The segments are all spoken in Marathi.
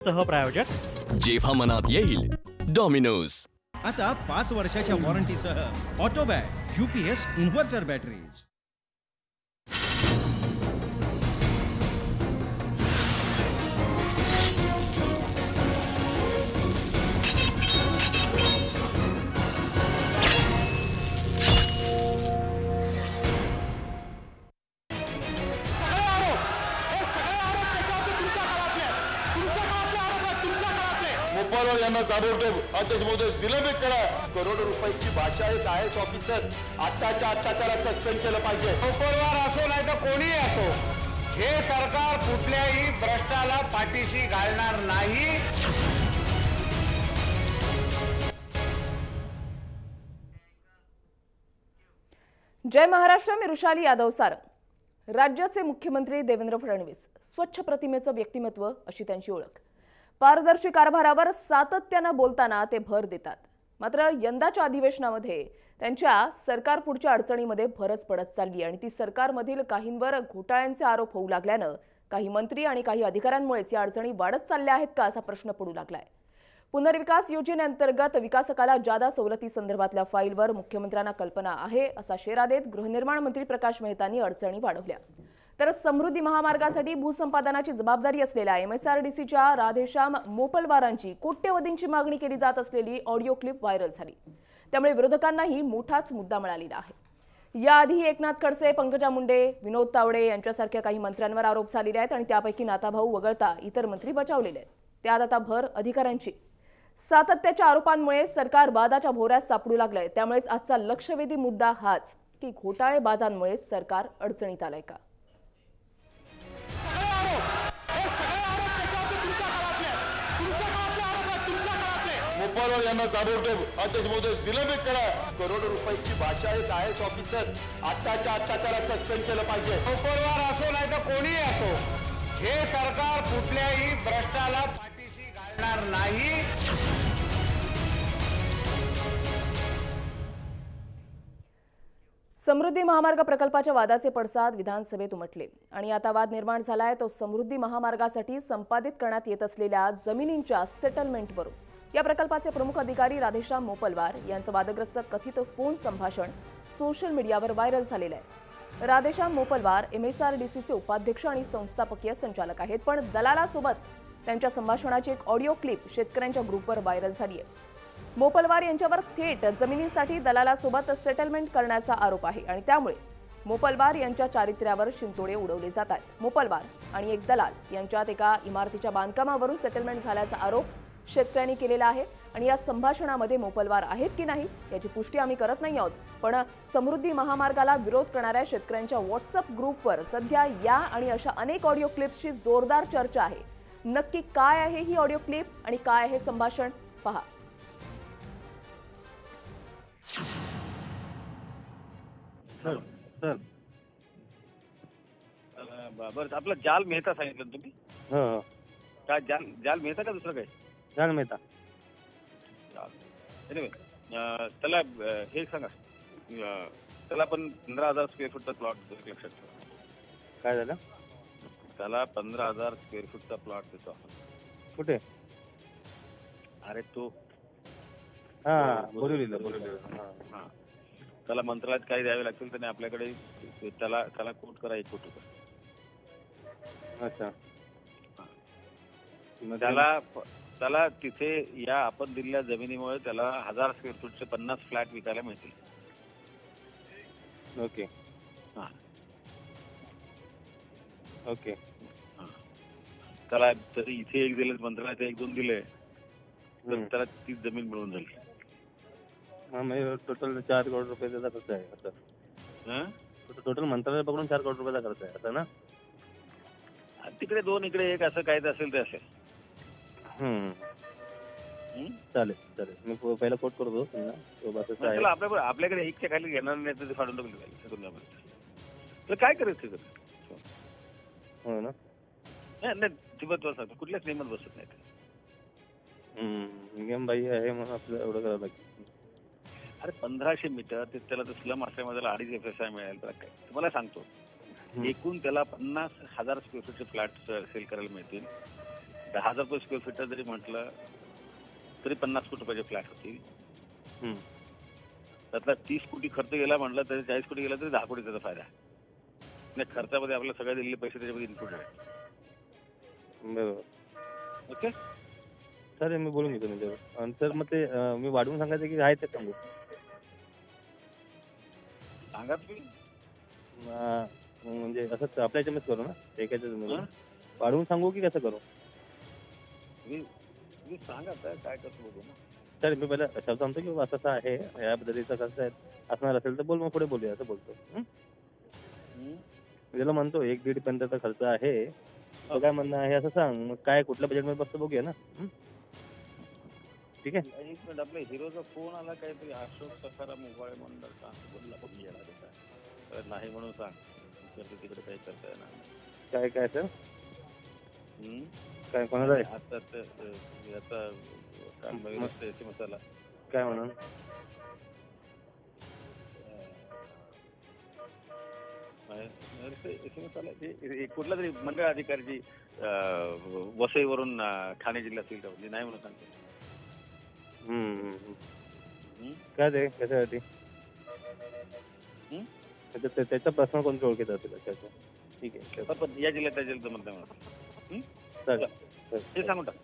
सहप्रायोजक जेव्हा मनात येईल डॉमिनोज। आता 5 वर्षाच्या वॉरंटीसह ऑटोबॅग UPS इन्व्हर्टर बॅटरीज। मोपलवार यांना ताबडतोब अध्यक्षमहोदय निलंबित करा। करोडो रुपयाची भाषा एक IAS ऑफिसर आत्ताच्या आत्ता त्याला सस्पेंड केलं पाहिजे। मोपलवार असो नाही तर कोणीही असो, हे सरकार कुठल्याही भ्रष्टाला पाठीशी घालणार नाही। जय महाराष्ट्र, मी रुशाली यादव सारंग। राज्याचे मुख्यमंत्री देवेंद्र फडणवीस स्वच्छ प्रतिमेचं व्यक्तिमत्व अशी त्यांची ओळख। पारदर्शी कारभारावर सातत्यानं बोलताना ते भर देतात। मात्र यंदाच्या अधिवेशनामध्ये त्यांच्या सरकार पुढच्या अडचणीमध्ये भरच पडत चालली आणि ती सरकारमधील काहींवर घोटाळ्यांचे आरोप होऊ लागल्यानं काही मंत्री आणि काही अधिकाऱ्यांमुळेच या अडचणी वाढत चालल्या आहेत का असा प्रश्न पडू लागलाय। पुनर्विकास योजनेअंतर्गत विकासकाला जादा सवलती संदर्भातल्या फाईलवर मुख्यमंत्र्यांना कल्पना आहे असा शेरा देत गृहनिर्माण मंत्री प्रकाश मेहतांनी अडचणी वाढवल्या। तर समृद्धी महामार्गासाठी भूसंपादनाची जबाबदारी असलेल्या MSRDCच्या राधेश्याम मोपलवारांची कोट्यवधींची मागणी केली जात असलेली ऑडिओ क्लिप व्हायरल झाली। त्यामुळे विरोधकांनाही मोठाच मुद्दा मिळालेला आहे। याआधी एकनाथ खडसे, पंकजा मुंडे, विनोद तावडे यांच्यासारख्या काही मंत्र्यांवर आरोप झालेले आहेत आणि त्यापैकी नाताभाऊ वगळता इतर मंत्री बचावलेले आहेत। त्यात आता भर अधिकाऱ्यांची। सातत्याच्या आरोपांमुळे सरकार वादाच्या भोवऱ्यात सापडू लागलंय। त्यामुळेच आजचा लक्षवेधी मुद्दा हाच की घोटाळेबाजांमुळे सरकार अडचणीत आलंय का। मोपलवार यांना ताबडतोब अध्यक्षमहोदय निलंबित करा। करोडो रुपयाची भाषा एक IAS ऑफिसर आत्ताच्या आत्ता त्याला सस्पेंड केलं पाहिजे। मोपलवार असो नाही तर कोणीही असो, हे सरकार कुठल्याही भ्रष्टाला पाठीशी घालणार नाही। समृद्धी महामार्ग प्रकल्पाच्या वादाचे पडसाद विधानसभेत उमटले आणि आता वाद निर्माण झालाय तो समृद्धी महामार्गासाठी संपादित करण्यात येत असलेल्या जमिनींच्या सेटलमेंटवरून। या प्रकल्पाचे प्रमुख अधिकारी राधेश्याम मोपलवार यांचं वादग्रस्त कथित फोन संभाषण सोशल मीडियावर व्हायरल झालेलं आहे। राधेश्याम मोपलवार MSRDCचे उपाध्यक्ष आणि संस्थापकीय संचालक आहेत, पण दलालासोबत त्यांच्या संभाषणाची एक ऑडिओ क्लिप शेतकऱ्यांच्या ग्रुपवर व्हायरल झाली आहे। मोपलवार यांच्यावर थेट जमिनींसाठी दलालासोबत सेटलमेंट करण्याचा आरोप आहे आणि त्यामुळे मोपलवार यांच्या चारित्र्यावर शिंतोडे उडवले जात आहेत। मोपलवार आणि एक दलाल यांच्यात एका इमारतीच्या बांधकामावरून सेटलमेंट झाल्याचा आरोप शेतकऱ्यांनी केलेला आहे आणि या संभाषणामध्ये मोपलवार आहेत की नाही याची पुष्टी आम्ही करत नाही आहोत, पण समृद्धी महामार्गाला विरोध करणाऱ्या शेतकऱ्यांच्या व्हॉट्सअप ग्रुपवर सध्या या आणि अशा अनेक ऑडिओ क्लिप्सची जोरदार चर्चा आहे। नक्की काय आहे ही ऑडिओ क्लिप आणि काय आहे संभाषण, पहा। बरं, आपलं जाल मेहता सांगितलं तुम्ही? हो, काय जाल मेहता का दुसरं काय? जाल मेहता। त्याला हे सांगा, त्याला पण 15,000 स्क्वेअर फूटचा प्लॉट लक्षात ठेवा। काय झालं? त्याला 15,000 स्क्वेअर फूटचा प्लॉट देतो आपण। कुठे? अरे तो बोलवलेलं। हा, त्याला मंत्रालयात काही द्यावे लागतील त्याने आपल्याकडे त्याला कोट करा 1 कोटी रुपये। अच्छा, त्याला तिथे या आपण दिलेल्या जमिनीमुळे त्याला 1000 स्क्वेअर फूटचे 50 फ्लॅट विकायला मिळतील। ओके, हा ओके। त्याला तरी इथे 1 दिले, मंत्रालयात 1-2 दिले तर त्याला 30 जमीन मिळून जाईल। टोटल 4 करोड रुपये त्याचा खर्च आहे असं। टोटल मंत्रालय पकडून 4 करोड रुपयाचा खर्च आहे असं ना? तिकडे 2 इकडे 1 असं काय असेल ते असेल। चालेल चालेल, मी पहिला कोट करतो आपल्याकडे 1च्या खाली घेणार नाही तर फाडून टाकलं तर काय करायचं? हो ना? नाही, कुठल्याच नियमात बसत नाही। नियम बाई आहे म्हणून आपलं एवढं करावं लागेल। अरे 1500 मीटर ते त्याला स्लम असल्यामुळे त्याला 2.5 FSI मिळेल तर काय? तुम्हाला सांगतो, एकूण त्याला 50,000 स्क्वेअर फूटचे फ्लॅट सेल करायला मिळतील। 10,000 रुपये स्क्वेअर फीट जरी म्हटलं तरी 50 कोटी रुपयाचे फ्लॅट होतील. त्यातला 30 कोटी खर्च गेला म्हटलं तरी 40 कोटी गेला तरी 10 कोटी त्याचा फायदा. नाही खर्चामध्ये आपल्याला सगळे दिलेले पैसे त्याच्यामध्ये इन्क्लूड आहेत. बरोबर. ओके सर मी बोलून घेतो तुमच्यावर. आणि सर मग ते मी वाढवून सांगायचं की आहे ते सांगू? सांगा तुम्ही. म्हणजे असं आपल्या याच्यामध्ये करू ना एकाच्या वाढवून सांगू की कसं करू? तुम्ही सांगा काय कसं बघू ना. सर मी पहिला शब्द सांगतो की असं असं आहे या पद्धतीचं कसं आहे असणार असेल तर बोल मग पुढे बोलूया असं बोलतो. त्याला म्हणतो 1-1.5 पर्यंतचा खर्च आहे तो काय म्हणणं आहे असं सांग. मग काय कुठल्या बजेटमध्ये बसतो बघूया ना. ठीक आहे. एक मिनिट आपल्या हिरोचा फोन आला काहीतरी अशोक सखाराम मोबाईल मंडळ का बोलला पण गेला त्याचा नाही म्हणून सांग तिकडे काही करता येणार. काय काय सर काय कोणाचा आहे आता याचा मसाला काय म्हणून कुठला तरी मंडळ अधिकारीची वसईवरून ठाणे जिल्ह्यात म्हणजे नाही म्हणून सांगतो. काय ते कशासाठी त्याचा पर्सनल कोणतं ओळखीत असेल त्याचं. ठीक आहे पण या जिल्ह्यात त्या जिल्ह्यात जमत नाही म्हणून चालेल ते सांगून टाक.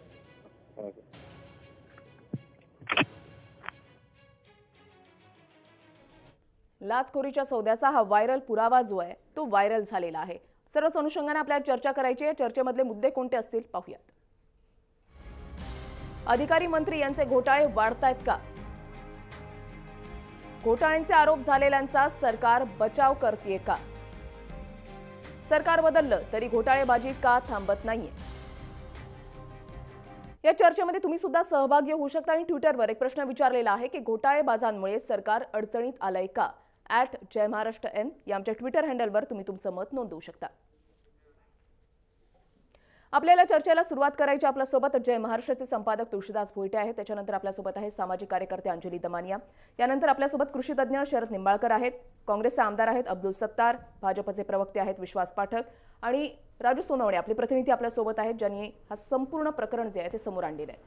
लाचखोरीच्या सौद्याचा हा व्हायरल पुरावा जो आहे तो व्हायरल झालेला आहे. सर्वच अनुषंगाने आपल्याला चर्चा करायची आहे. चर्चेमधले मुद्दे कोणते असतील पाहूयात. अधिकारी मंत्री यांचे घोटाळे वाढतायत का? घोटाळ्यांचे आरोप झालेल्यांचा सरकार बचाव करतेय का? सरकार बदललं तरी घोटाळेबाजी का थांबत नाहीये? या चर्चेमध्ये तुम्ही सुद्धा सहभागी होऊ शकता आणि ट्विटरवर एक प्रश्न विचारलेला आहे की घोटाळेबाजांमुळे सरकार अडचणीत आलंय का? @जयमहाराष्ट्रN या आमच्या ट्विटर हँडलवर तुम्ही तुमचं मत नोंदवू शकता. आपल्याला चर्चेला सुरुवात करायची. आपल्यासोबत जय महाराष्ट्राचे संपादक तुळशीदास भोईटे आहेत. त्याच्यानंतर आपल्यासोबत आहे सामाजिक कार्यकर्ते अंजली दमानिया. यानंतर आपल्यासोबत कृषी तज्ज्ञ शरद निंबाळकर आहेत. काँग्रेसचे आमदार आहेत अब्दुल सत्तार. भाजपचे प्रवक्ते आहेत विश्वास पाठक आणि राजू सोनवणे आपले प्रतिनिधी आपल्यासोबत आहेत ज्यांनी हा संपूर्ण प्रकरण जे आहे ते समोर आणलेलं आहे.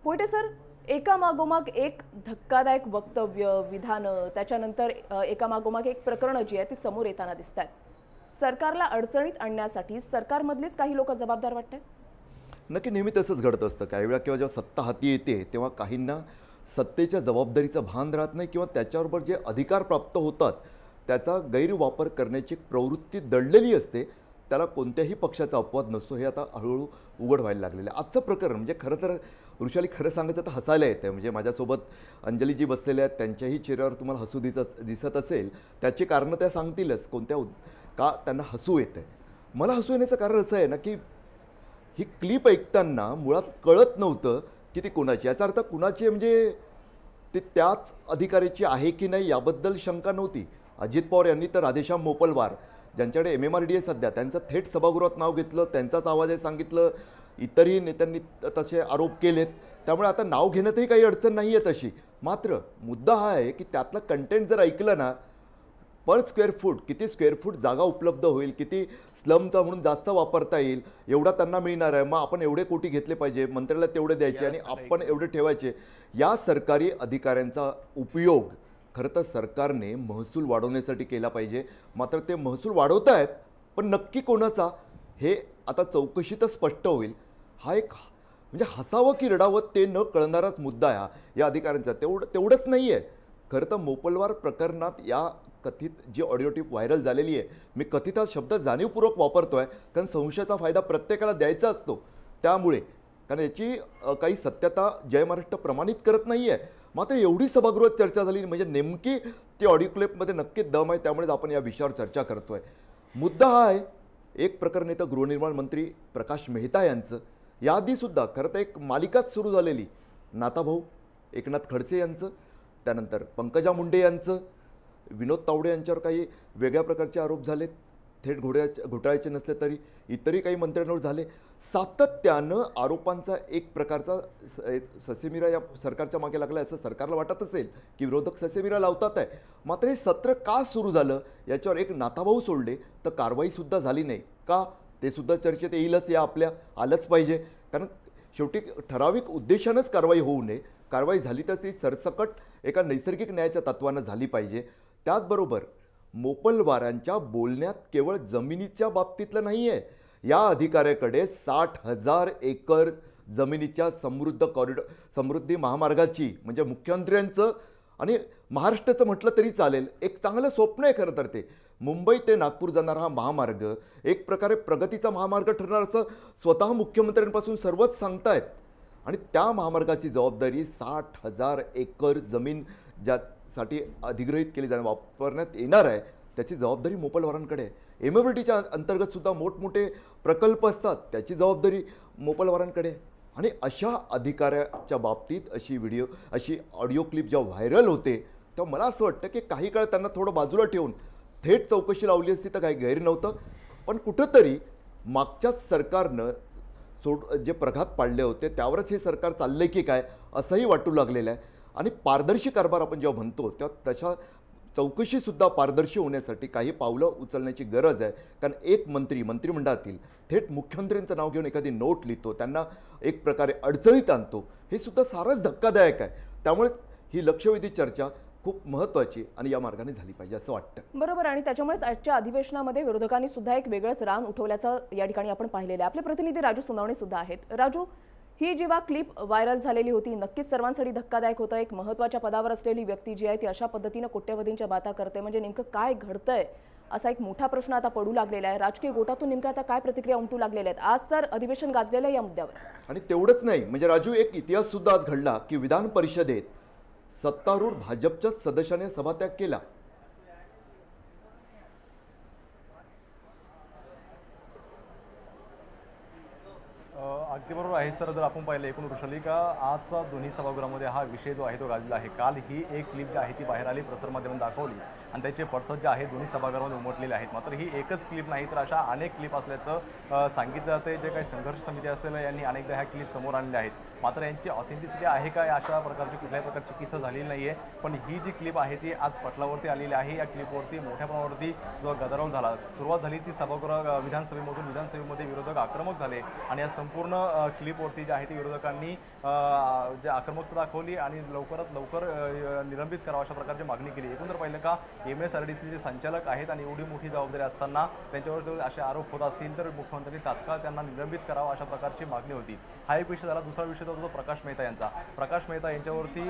भोईटे सर, एकामागोमाग एक धक्कादायक वक्तव्य विधानं त्याच्यानंतर एकामागोमाग एक प्रकरणं जी आहे ती समोर येताना दिसतात. सरकारला अडचणीत आणण्यासाठी सरकारमधलीच काही लोक जबाबदार वाटतात. नक्की नेहमी तसंच घडत असतं. काही वेळा किंवा जेव्हा सत्ता हाती येते तेव्हा काहींना सत्तेच्या जबाबदारीचं भान राहत नाही किंवा त्याच्याबरोबर जे अधिकार प्राप्त होतात त्याचा गैरवापर करण्याची प्रवृत्ती दडलेली असते. त्याला कोणत्याही पक्षाचा अपवाद नसतो. हे आता हळूहळू उघड व्हायला लागलेलं आहे. आजचं प्रकरण म्हणजे खरं तर वृषाली खरं सांगायचं तर हसायला येतं. म्हणजे माझ्यासोबत अंजलीजी बसलेल्या आहेत त्यांच्याही चेहऱ्यावर तुम्हाला हसू दिसत असेल. त्याची कारणं त्या सांगतीलच कोणत्या का त्यांना हसू येतं. मला हसू येण्याचं कारण असं आहे ना की ही क्लिप ऐकताना मुळात कळत नव्हतं की ती कुणाची. याचा अर्थ कुणाची म्हणजे ती त्याच अधिकाऱ्याची आहे की नाही याबद्दल शंका नव्हती. अजित पवार यांनी तर राधेश्याम मोपलवार ज्यांच्याकडे MMRDA सध्या त्यांचं थेट सभागृहात नाव घेतलं. त्यांचाच आवाज आहे सांगितलं. इतरही नेत्यांनी तसे आरोप केलेत. त्यामुळे आता नाव घेण्यातही काही अडचण नाही आहे तशी. मात्र मुद्दा हा आहे की त्यातलं कंटेंट जर ऐकलं ना पर स्क्वेअर फूट किती स्क्वेअर फूट जागा उपलब्ध होईल, किती स्लमचा म्हणून जास्त वापरता येईल एवढा त्यांना मिळणार आहे. मग आपण एवढे कोटी घेतले पाहिजे मंत्र्याला तेवढे द्यायचे आणि आपण एवढे ठेवायचे. या सरकारी अधिकाऱ्यांचा उपयोग खरं तर सरकारने महसूल वाढवण्यासाठी केला पाहिजे. मात्र ते महसूल वाढवत आहेत पण नक्की कोणाचा हे आता चौकशीतच स्पष्ट होईल. हा एक म्हणजे हसावं की रडावं ते न कळणाराच मुद्दा आहे या अधिकाऱ्यांचा. तेवढंच नाही आहे. खरं तर मोपलवार प्रकरणात या कथित जी ऑडिओ टिप व्हायरल झालेली आहे, मी कथित हा शब्द जाणीवपूर्वक वापरतो आहे कारण संशयाचा फायदा प्रत्येकाला द्यायचा असतो. त्यामुळे कारण याची काही सत्यता जय महाराष्ट्र प्रमाणित करत नाही आहे. मात्र एवढी सभागृहात चर्चा झाली म्हणजे नेमकी ती ऑडिओ क्लिपमध्ये नक्कीच दम आहे. त्यामुळेच आपण या विषयावर चर्चा करतो आहे. मुद्दा हा आहे एक प्रकरण येतं गृहनिर्माण मंत्री प्रकाश मेहता यांचं. याआधीसुद्धा खरं तर एक मालिकाच सुरू झालेली नाताभाऊ एकनाथ खडसे यांचं, त्यानंतर पंकजा मुंडे यांचं, विनोद तावडे यांच्यावर काही वेगळ्या प्रकारचे आरोप झाले. थेट घोटाळ्याचे नसले तरी इतरही काही मंत्र्यांवर झाले. सातत्यानं आरोपांचा एक प्रकारचा ससेमिरा या सरकारच्या मागे लागला असं सरकारला वाटत असेल की विरोधक ससेमिरा लावतात आहे. मात्र हे सत्र का सुरू झालं याच्यावर एक नाताभाऊ सोडले तर कारवाईसुद्धा झाली नाही का ते सुद्धा चर्चेत येईलच. या आपल्या आलंच पाहिजे कारण शेवटी ठराविक उद्देशानंच कारवाई होऊ नये. कारवाई झाली तर ती सरसकट एका नैसर्गिक न्यायाच्या तत्वानं झाली पाहिजे. त्याचबरोबर मोपलवारांच्या बोलण्यात केवळ जमिनीच्या बाबतीतलं नाही आहे. या अधिकाऱ्याकडे 60,000 एकर जमिनीच्या समृद्धी महामार्गाची म्हणजे मुख्यमंत्र्यांचं आणि महाराष्ट्राचं म्हटलं तरी चालेल एक चांगलं स्वप्न आहे खरं तर ते. मुंबई ते नागपूर जाणारा हा महामार्ग एक प्रकारे प्रगतीचा महामार्ग ठरणार असं स्वतः मुख्यमंत्र्यांपासून सर्वच सांगतायत. आणि त्या महामार्गाची जबाबदारी 60,000 एकर जमीन ज्यासाठी अधिग्रहित केली वापरण्यात येणार आहे त्याची जबाबदारी मोपलवारांकडे आहे. MFDच्या अंतर्गत सुद्धा मोठमोठे प्रकल्प असतात त्याची जबाबदारी मोपलवारांकडे आहे. आणि अशा अधिकाऱ्याच्या बाबतीत अशी ऑडिओ क्लिप जेव्हा व्हायरल होते तेव्हा मला असं वाटतं की काही काळ त्यांना थोडं बाजूला ठेवून थेट चौकशी लावली असती तर काही गैर नव्हतं. पण कुठंतरी मागच्याच सरकारनं जे प्रघात पाडले होते त्यावरच हे सरकार चाललंय की काय असंही वाटू लागलेलं आहे. आणि पारदर्शी कारभार आपण जेव्हा म्हणतो तेव्हा तशा चौकशीसुद्धा पारदर्शी होण्यासाठी काही पावलं उचलण्याची गरज आहे. कारण एक मंत्रिमंडळातील थेट मुख्यमंत्र्यांचं नाव घेऊन एखादी नोट लिहितो त्यांना एक प्रकारे अडचणीत आणतो हे सुद्धा सारंच धक्कादायक आहे. त्यामुळे ही लक्षवेधी चर्चा खूप महत्त्वाची आणि या मार्गाने झाली पाहिजे असं वाटतं. बरोबर. आणि त्याच्यामुळेच आजच्या अधिवेशनामध्ये विरोधकांनी सुद्धा एक वेगळंच रान उठवल्याचं या ठिकाणी आपण पाहिलेलं आहे. आपले प्रतिनिधी राजू सोनावणे सुद्धा आहेत. राजू, ही जेव्हा क्लिप व्हायरल झालेली होती नक्कीच सर्वांसाठी धक्कादायक होतं. एक महत्त्वाच्या पदावर असलेली व्यक्ती जी आहे ती अशा पद्धतीनं कोट्यवधींच्या बाता करते म्हणजे नेमकं काय घडतंय असा एक मोठा प्रश्न आता पडू लागलेला आहे. राजकीय गोटातून नेमक्या आता काय प्रतिक्रिया उमटू लागलेल्या आहेत. आज तर अधिवेशन गाजलेलं आहे या मुद्द्यावर. आणि तेवढंच नाही म्हणजे राजू एक इतिहास सुद्धा आज घडला की विधान परिषदेत सत्तारूढ भाजपच्याच सदस्याने सभात्याग केला. अगदी बरोबर आहे सर. जर आपण पाहिलं एकूण वृषाली का आजचा दोन्ही सभागृहामध्ये हा विषय जो आहे तो गाजलेला आहे. काल ही एक क्लिप जी आहे ती बाहेर आली, प्रसारमाध्यमांनी दाखवली आणि त्याचे पडसाद जे आहे दोन्ही सभागृहामध्ये उमटलेले आहेत. मात्र ही एकच क्लिप नाही तर अशा अनेक क्लिप असल्याचं सांगितलं जाते. जे काही संघर्ष समिती असेल यांनी अनेकदा ह्या क्लिप समोर आणल्या आहेत. मात्र यांची ऑथेंटिसिटी आहे का अशा प्रकारची कुठल्याही प्रकारची चिकित्सा झालेली नाही आहे. पण ही जी क्लिप आहे ती आज पटलावरती आलेली आहे. या क्लिपवरती मोठ्या प्रमाणावरती जो गदारोळ झाला, सुरुवात झाली ती सभागृह विधानसभेमध्ये विरोधक आक्रमक झाले आणि या संपूर्ण क्लिपवरती जे आहे ती विरोधकांनी जे आक्रमकता दाखवली आणि लवकरात लवकर निलंबित करावं अशा प्रकारची मागणी केली. एकूण जर पाहिलं का MSRDCचे संचालक आहेत आणि एवढी मोठी जबाबदारी असताना त्यांच्यावर असे आरोप होत असतील तर मुख्यमंत्र्यांनी तात्काळ त्यांना निलंबित करावं अशा प्रकारची मागणी होती. हा एक विषय झाला. दुसरा विषय होता तो प्रकाश मेहता यांचा. प्रकाश मेहता यांच्यावरती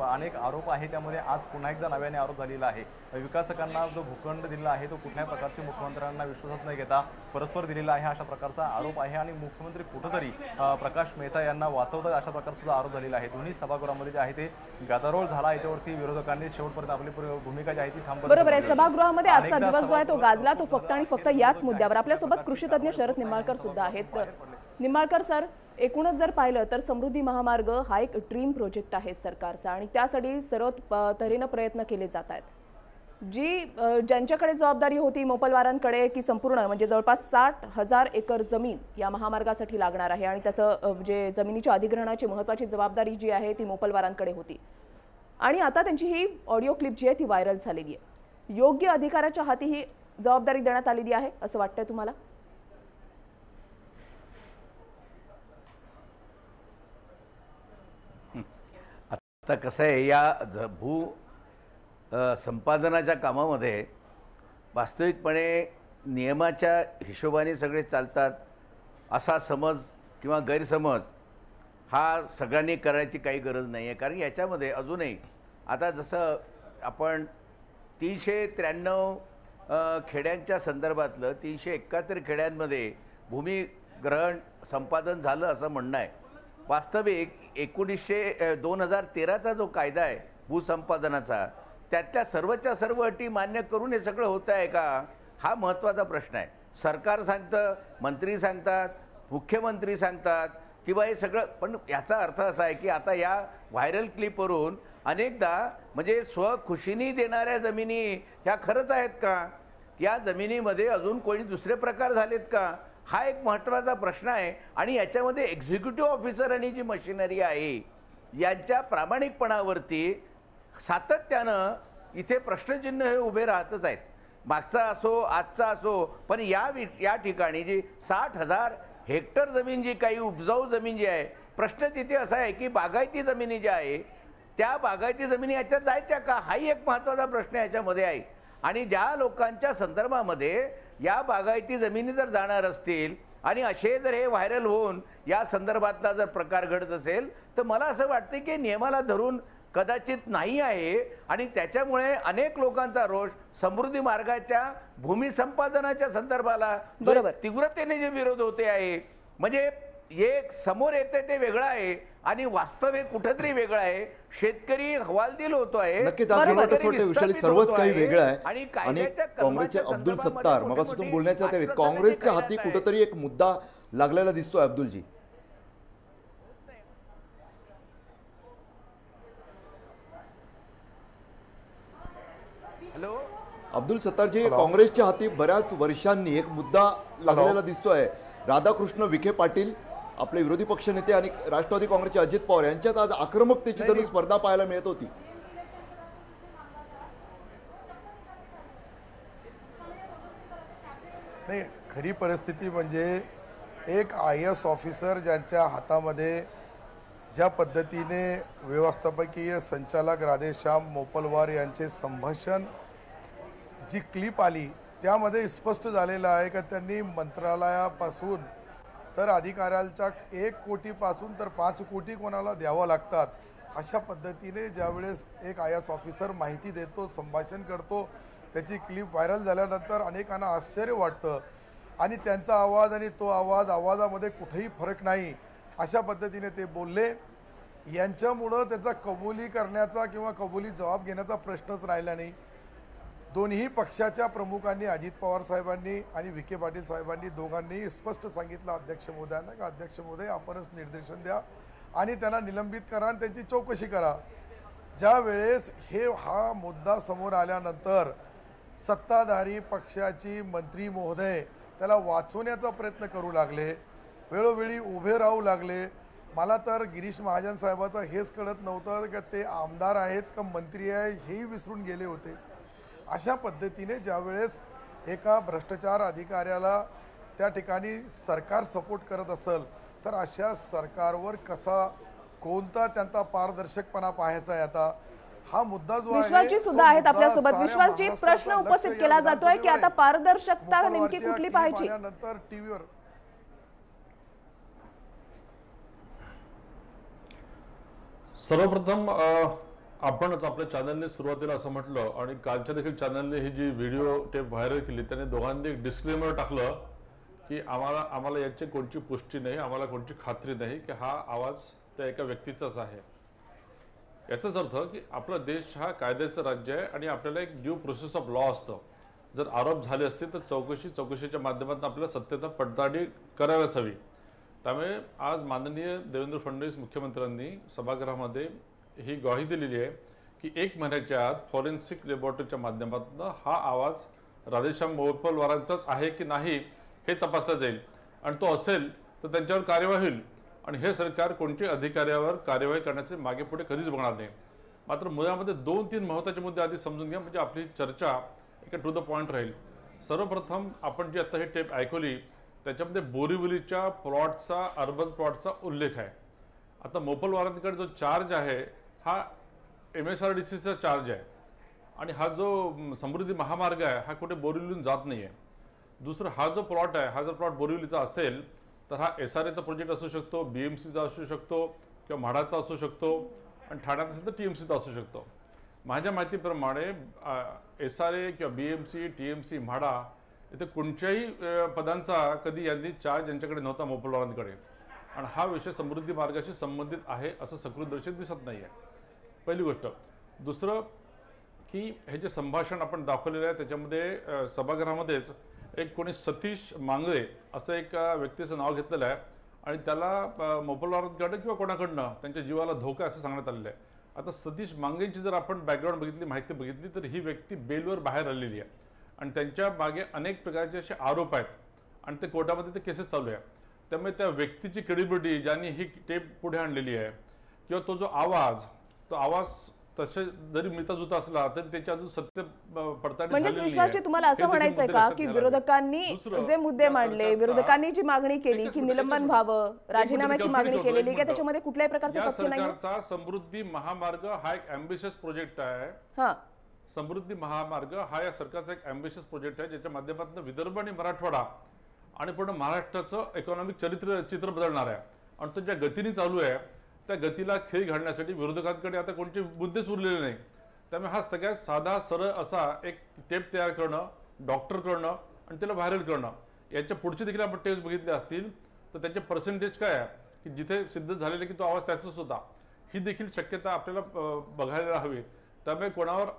अनेक आरोप आहे. त्यामध्ये आज पुन्हा एकदा नव्याने आरोप झालेला आहे. विकासकांना जो भूखंड दिलेला आहे तो कुठल्याही प्रकारचे मुख्यमंत्र्यांना विश्वासात न घेता परस्पर दिलेला आहे अशा प्रकारचा आरोप आहे. आणि मुख्यमंत्री कुठंतरी प्रकाश मेहता यांना वाचवतात अशा प्रकारचा सुद्धा आरोप झालेला आहे. दोन्ही सभागृहामध्ये जे आहे ते गदारोळ झाला. याच्यावरती विरोधकांनी शेवटपर्यंत आपली भूमिका जी आहे ती थांबवली. बरोबर आहे. सभागृहामध्ये आजचा दिवस जो आहे तो गाजला तो फक्त आणि फक्त याच मुद्द्यावर. आपल्यासोबत कृषी तज्ञ शरद निंबाळकर सुद्धा आहेत. निंबाळकर सर, एकूणच जर पाहिलं तर समृद्धी महामार्ग हा एक ड्रीम प्रोजेक्ट आहे सरकारचा आणि त्यासाठी सर्व तऱ्हेनं प्रयत्न केले जात आहेत. ज्यांच्याकडे जबाबदारी होती मोपलवारांकडे की संपूर्ण म्हणजे जवळपास 60,000 एकर जमीन या महामार्गासाठी लागणार आहे आणि त्याचं जे जमिनीच्या अधिग्रहणाची महत्त्वाची जबाबदारी जी आहे ती मोपलवारांकडे होती आणि आता त्यांची ही ऑडिओ क्लिप जी आहे ती व्हायरल झालेली आहे. योग्य अधिकाऱ्याच्या हाती ही जबाबदारी देण्यात आलेली आहे असं वाटतंय तुम्हाला? आता कसं आहे या भू संपादनाच्या कामामध्ये वास्तविकपणे नियमाच्या हिशोबाने सगळे चालतात असा समज किंवा गैरसमज हा सगळ्यांनी करायची काही गरज नाही आहे. कारण याच्यामध्ये अजूनही आता जसं आपण 393 खेड्यांच्या संदर्भातलं 371 खेड्यांमध्ये भूमिग्रहण संपादन झालं असं म्हणणं आहे. वास्तविक 2013चा जो कायदा आहे भूसंपादनाचा त्यातल्या सर्वच्या सर्व अटी मान्य करून हे सगळं होतं आहे का हा महत्त्वाचा प्रश्न आहे. सरकार सांगतं, मंत्री सांगतात, मुख्यमंत्री सांगतात किंवा हे सगळं, पण याचा अर्थ असा आहे की आता या व्हायरल क्लिपवरून अनेकदा म्हणजे स्वखुशीने देणाऱ्या जमिनी ह्या खरंच आहेत का, या जमिनीमध्ये अजून कोणी दुसरे प्रकार झालेत का, हा एक महत्त्वाचा प्रश्न आहे. आणि याच्यामध्ये एक्झिक्युटिव्ह ऑफिसर आणि जी मशिनरी आहे यांच्या प्रामाणिकपणावरती सातत्यानं इथे प्रश्नचिन्ह हे उभे राहतच आहेत. मागचा असो आजचा असो, पण या ठिकाणी जी 60,000 हेक्टर जमीन जी काही उपजाऊ जमीन जी आहे, प्रश्न तिथे असा आहे की बागायती जमिनी ज्या आहे त्या बागायती जमिनी याच्यात जायच्या का, हाही एक महत्त्वाचा प्रश्न याच्यामध्ये आहे. आणि ज्या लोकांच्या संदर्भामध्ये या बागायती जमिनी जर जाणार असतील आणि असे जर हे व्हायरल होऊन या संदर्भातला जर प्रकार घडत असेल तर मला असं वाटतं की नियमाला धरून कदाचित नाही आहे. आणि त्याच्यामुळे अनेक लोकांचा रोष समृद्धी मार्गाच्या भूमी संपादनाच्या संदर्भाला बरोबर. तीव्रतेने जे विरोध होते आहे, म्हणजे एक समोर येते ते वेगळं आहे आणि वास्तव हे कुठेतरी वेगळं आहे. शेतकरी हवालदिल होतो आहे. नक्कीच आज मला वाटतं विशाली सर्वच काही वेगळं आहे. आणि काँग्रेसचे अब्दुल सत्तार मगापासून बोलण्याच्या तरी काँग्रेसच्या हाती कुठेतरी एक मुद्दा लागलेला दिसतोय. अब्दुलजी, हॅलो अब्दुल सत्तारजी, काँग्रेसच्या हाती बऱ्याच वर्षांनी एक मुद्दा लागलेला दिसतोय. राधाकृष्ण विखे पाटील आपले विरोधी पक्षनेते आणि राष्ट्रवादी काँग्रेसचे अजित पवार यांच्यात आज आक्रमकतेची जणू स्पर्धा पाहायला मिळत होती. नाही, खरी परिस्थिती म्हणजे एक IAS ऑफिसर ज्यांच्या हातामध्ये ज्या पद्धतीने व्यवस्थापकीय संचालक राधेश्याम मोपलवार यांचे संभाषण जी क्लिप आली त्यामध्ये स्पष्ट झालेलं आहे की त्यांनी मंत्रालयापासून तर अधिकाऱ्यांच्या 1 कोटीपासून तर 5 कोटी कोणाला द्यावं लागतात अशा पद्धतीने ज्यावेळेस एक IAS ऑफिसर माहिती देतो, संभाषण करतो, त्याची क्लिप व्हायरल झाल्यानंतर अनेकांना आश्चर्य वाटतं आणि त्यांचा आवाज आणि तो आवाजामध्ये कुठेही फरक नाही अशा पद्धतीने ते बोलले. यांच्यामुळं त्याचा कबुली करण्याचा किंवा कबुली जबाब घेण्याचा प्रश्नच राहिला नाही. दोन्ही पक्षाच्या प्रमुखांनी अजित पवार साहेबांनी आणि विखे पाटील साहेबांनी दोघांनी स्पष्ट सांगितलं अध्यक्ष महोदयांना की अध्यक्ष महोदय आपणच निर्देशन द्या आणि त्यांना निलंबित करा आणि त्यांची चौकशी करा. ज्या वेळेस हा मुद्दा समोर आल्यानंतर सत्ताधारी पक्षाची मंत्री महोदय त्याला वाचवण्याचा प्रयत्न करू लागले, वेळोवेळी उभे राहू लागले. मला तर गिरीश महाजन साहेबाचं हेच कळत नव्हतं की ते आमदार आहेत का मंत्री आहे हेही विसरून गेले होते. अशा पद्धतीने ज्यावेळेस एका भ्रष्टाचार अधिकाऱ्याला त्या ठिकाणी सरकार सपोर्ट करत असेल तर अशा सरकारवर कोणता त्यांचा पारदर्शकपणा पाहायचा आहे. आता हा मुद्दा जो आहे, विश्वासजी सुद्धा आहेत आपल्यासोबत. विश्वासजी, प्रश्न उपस्थित केला जातोय की आता पारदर्शकता नेमकी कुठली पाहायची? नंतर टीव्हीवर सर्वप्रथम आपणच आपल्या चॅनलने सुरुवातीला असं म्हटलं आणि कालच्या देखील चॅनलने ही जी व्हिडिओ टेप व्हायरल केली त्याने दोघांनी एक डिस्क्लेमर टाकलं की आम्हाला याची कोणती पुष्टी नाही, आम्हाला कोणती खात्री नाही की हा आवाज त्या एका व्यक्तीचाच आहे. याचाच अर्थ की आपला देश हा कायद्याचं राज्य आहे आणि आपल्याला एक ड्यू प्रोसेस ऑफ लॉ असतं. जर आरोप झाले असतील तर चौकशीच्या माध्यमातून आपल्याला सत्यता पडताळणी करायलाच हवी. त्यामुळे आज माननीय देवेंद्र फडणवीस मुख्यमंत्र्यांनी सभागृहामध्ये ही ग्वाही दिलेली आहे की 1 महिन्याच्या आत फॉरेन्सिक लॅबोरेटरीच्या माध्यमातून हा आवाज राधेश्याम मोपलवारांचाच आहे की नाही हे तपासलं जाईल आणि तो असेल तर त्यांच्यावर कार्यवाही होईल. आणि हे सरकार कोणत्याही अधिकाऱ्यावर कार्यवाही करण्याचे मागे पुढे कधीच बघणार नाही. मात्र मुद्द्यामध्ये 2-3 महत्त्वाचे मुद्दे आधी समजून घ्या म्हणजे आपली चर्चा एका टू द पॉईंट राहील. सर्वप्रथम आपण जी आता ही टेप ऐकवली त्याच्यामध्ये बोरिवलीच्या प्लॉटचा, अर्बन प्लॉटचा उल्लेख आहे. आता मोपलवारांकडे जो चार्ज आहे हा MSRDCचा चार्ज आहे आणि हा जो समृद्धी महामार्ग आहे हा कुठे बोरिवलीहून जात नाही आहे. दुसरं हा जो प्लॉट आहे, हा जर प्लॉट बोरिवलीचा असेल तर हा SRAचा प्रोजेक्ट असू शकतो, BMCचा असू शकतो किंवा म्हाडाचा असू शकतो आणि ठाण्यात असेल तर TMCचा असू शकतो. माझ्या माहितीप्रमाणे SRA किंवा BMC, TMC, म्हाडा इथे कोणत्याही पदांचा कधी यांनी चार्ज यांच्याकडे नव्हता मोपलवारांकडे आणि हा विषय समृद्धी मार्गाशी संबंधित आहे असं सकृतदर्शी दिसत नाही आहे. पहिली गोष्ट. दुसरं की हे जे संभाषण आपण दाखवलेलं आहे त्याच्यामध्ये सभागृहामध्येच एक कोणी सतीश मांगरे असं एक व्यक्तीचं नाव घेतलेलं आहे आणि त्याला मोपलवारांकडे किंवा कोणाकडनं त्यांच्या जीवाला धोका असं सांगण्यात आलेलं आहे. आता सतीश मांगरेंची जर आपण बॅकग्राऊंड बघितली, माहिती बघितली तर ही व्यक्ती बेलवर बाहेर आलेली आहे आणि त्यांच्या मागे अनेक प्रकारचे असे आरोप आहेत आणि ते कोर्टामध्ये ते केसेस चालू आहे. त्यामुळे त्या व्यक्तीची क्रेडिबिलिटी ज्यांनी ही टेप पुढे आणलेली आहे किंवा तो आवाज तसे जरी मिळताजुळता असला तरी त्याच्या अजून सत्य पडताळणी म्हणजे झालेली विश्वासजी नाहीये. तुम्हाला असं हे देखील म्हणायचंय मुद्दे का लक्षात की घ्यायला विरोधकांनी लागेल. दुसरं, जे मुद्दे या मांडले, सरकारचा- विरोधकांनी जी मागणी केली की एकच निलंबन मिनिट, व्हावं, राजीनाम्याची एक मागणी मिनिट, केलेली एक की मिनिट. त्याच्यामध्ये कुठल्याही प्रकारचं या तथ्य नाही. सरकारचा समृद्धी महामार्ग हा एक ॲम्बिशियस प्रोजेक्ट आहे. हा, समृद्धी महामार्ग हा या सरकारचा एक ॲम्बिशियस प्रोजेक्ट आहे, ज्याच्या माध्यमातून विदर्भ आणि मराठवाडा आणि पूर्ण महाराष्ट्राचं इकॉनॉमिक चित्र बदलणार आहे. आणि तो ज्या गतीने चालू आहे त्या गतीला खीळ घालण्यासाठी विरोधकांकडे आता कोणते मुद्देच उरलेले नाही. त्यामुळे हा सगळ्यात साधा सरळ असा एक टेप तयार करणं, डॉक्टर करणं आणि त्याला व्हायरल करणं. याच्या पुढचे देखील आपण टेस्ट बघितले असतील तर त्याचे पर्सेंटेज काय आहे की जिथे सिद्ध झालेले की तो आवाज त्याचाच होता, ही देखील शक्यता आपल्याला बघायला हवी. त्यामुळे कोणावर